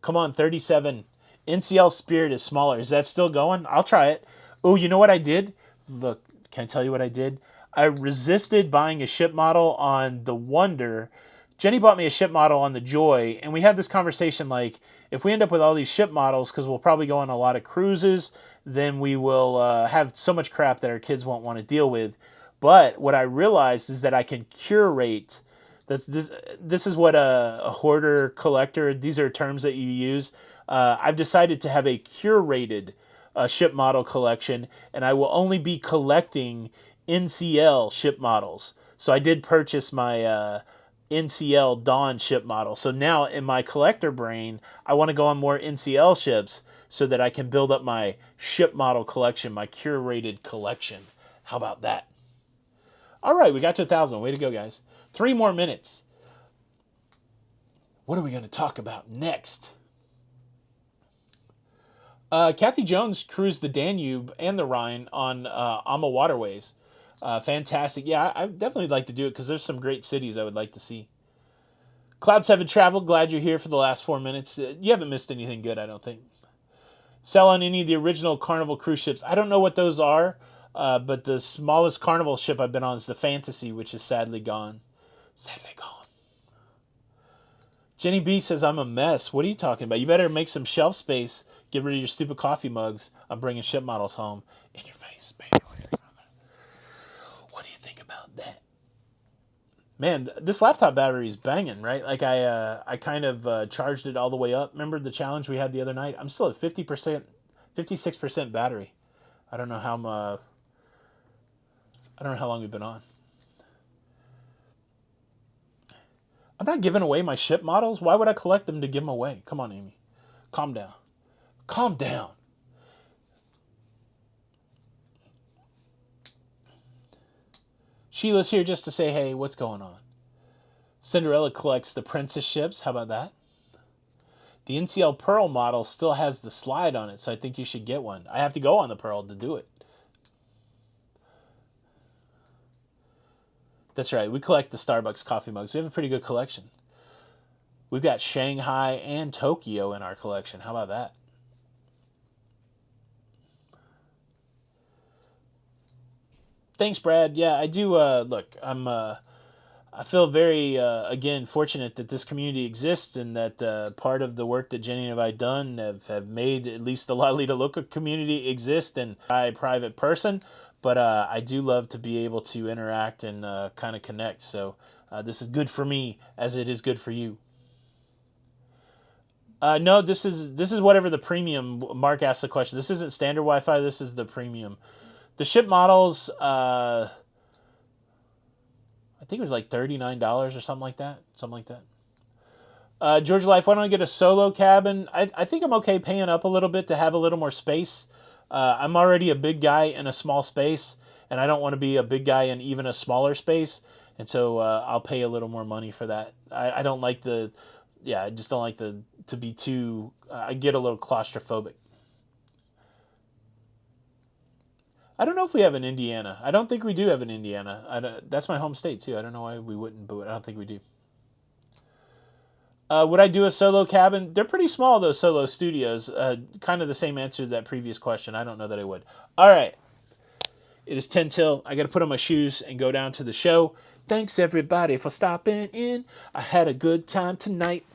Come on, 37. NCL Spirit is smaller. Is that still going? I'll try it. Oh, you know what I did? Look, can I tell you what I did? I resisted buying a ship model on the Wonder. Jenny bought me a ship model on the Joy, and we had this conversation like, if we end up with all these ship models, because we'll probably go on a lot of cruises, then we will have so much crap that our kids won't want to deal with. But what I realized is that I can curate. This is what a hoarder collector. These are terms that you use. I've decided to have a curated ship model collection, and I will only be collecting NCL ship models. So I did purchase my NCL Dawn ship model. So now in my collector brain, I want to go on more NCL ships so that I can build up my ship model collection, my curated collection. How about that? All right, we got to 1,000. Way to go, guys. 3 more minutes. What are we going to talk about next? Kathy Jones cruised the Danube and the Rhine on AMA Waterways. Fantastic. Yeah, I definitely like to do it because there's some great cities I would like to see. Cloud7 Travel, glad you're here for the last 4 minutes. You haven't missed anything good, I don't think. Sell on any of the original Carnival cruise ships. I don't know what those are. But the smallest Carnival ship I've been on is the Fantasy, which is sadly gone. Sadly gone. Jenny B says, I'm a mess. What are you talking about? You better make some shelf space. Get rid of your stupid coffee mugs. I'm bringing ship models home. In your face, baby. What do you think about that? Man, this laptop battery is banging, right? Like I kind of charged it all the way up. Remember the challenge we had the other night? I'm still at 50%, 56% battery. I don't know how long we've been on. I'm not giving away my ship models. Why would I collect them to give them away? Come on, Amy. Calm down. Calm down. Sheila's here just to say, hey, what's going on? Cinderella collects the princess ships. How about that? The NCL Pearl model still has the slide on it, so I think you should get one. I have to go on the Pearl to do it. That's right. We collect the Starbucks coffee mugs. We have a pretty good collection. We've got Shanghai and Tokyo in our collection. How about that? Thanks, Brad. Yeah, I do. Look, I feel very, again, fortunate that this community exists and that part of the work that Jenny and I have done have made at least the La Lido Loca community exist, and I'm a private person, but I do love to be able to interact and kind of connect. So this is good for me as it is good for you. No, this is whatever the premium. Mark asked the question. This isn't standard Wi-Fi. This is the premium. The ship models, I think it was like $39 or something like that. Something like that. Georgia Life, why don't I get a solo cabin? I think I'm okay paying up a little bit to have a little more space. I'm already a big guy in a small space, and I don't want to be a big guy in even a smaller space. And so I'll pay a little more money for that. I don't like I just don't like to be too, I get a little claustrophobic. I don't know if we have an Indiana. I don't think we do have an Indiana. That's my home state, too. I don't know why we wouldn't, but I don't think we do. Would I do a solo cabin? They're pretty small, those solo studios. Kind of the same answer to that previous question. I don't know that I would. All right. It is 10 till. I got to put on my shoes and go down to the show. Thanks, everybody, for stopping in. I had a good time tonight.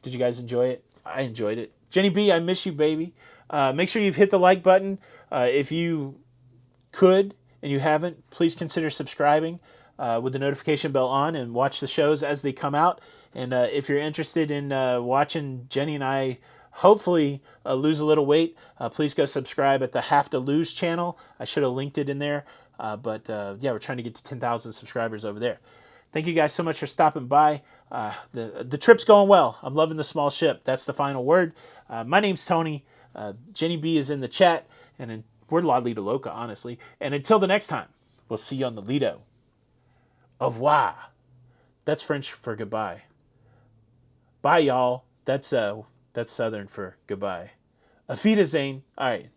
Did you guys enjoy it? I enjoyed it. Jenny B, I miss you, baby. Make sure you've hit the like button. If you could and you haven't, please consider subscribing with the notification bell on and watch the shows as they come out. And if you're interested in watching Jenny and I hopefully lose a little weight, please go subscribe at the Have to Lose channel. I should have linked it in there. But yeah, we're trying to get to 10,000 subscribers over there. Thank you guys so much for stopping by. The trip's going well. I'm loving the small ship. That's the final word. My name's Tony. Jenny B is in the chat. And we're La Lido Loca, honestly. And until the next time, we'll see you on the Lido. Au revoir. That's French for goodbye. Bye, y'all. That's Southern for goodbye. Auf Wiedersehen. All right.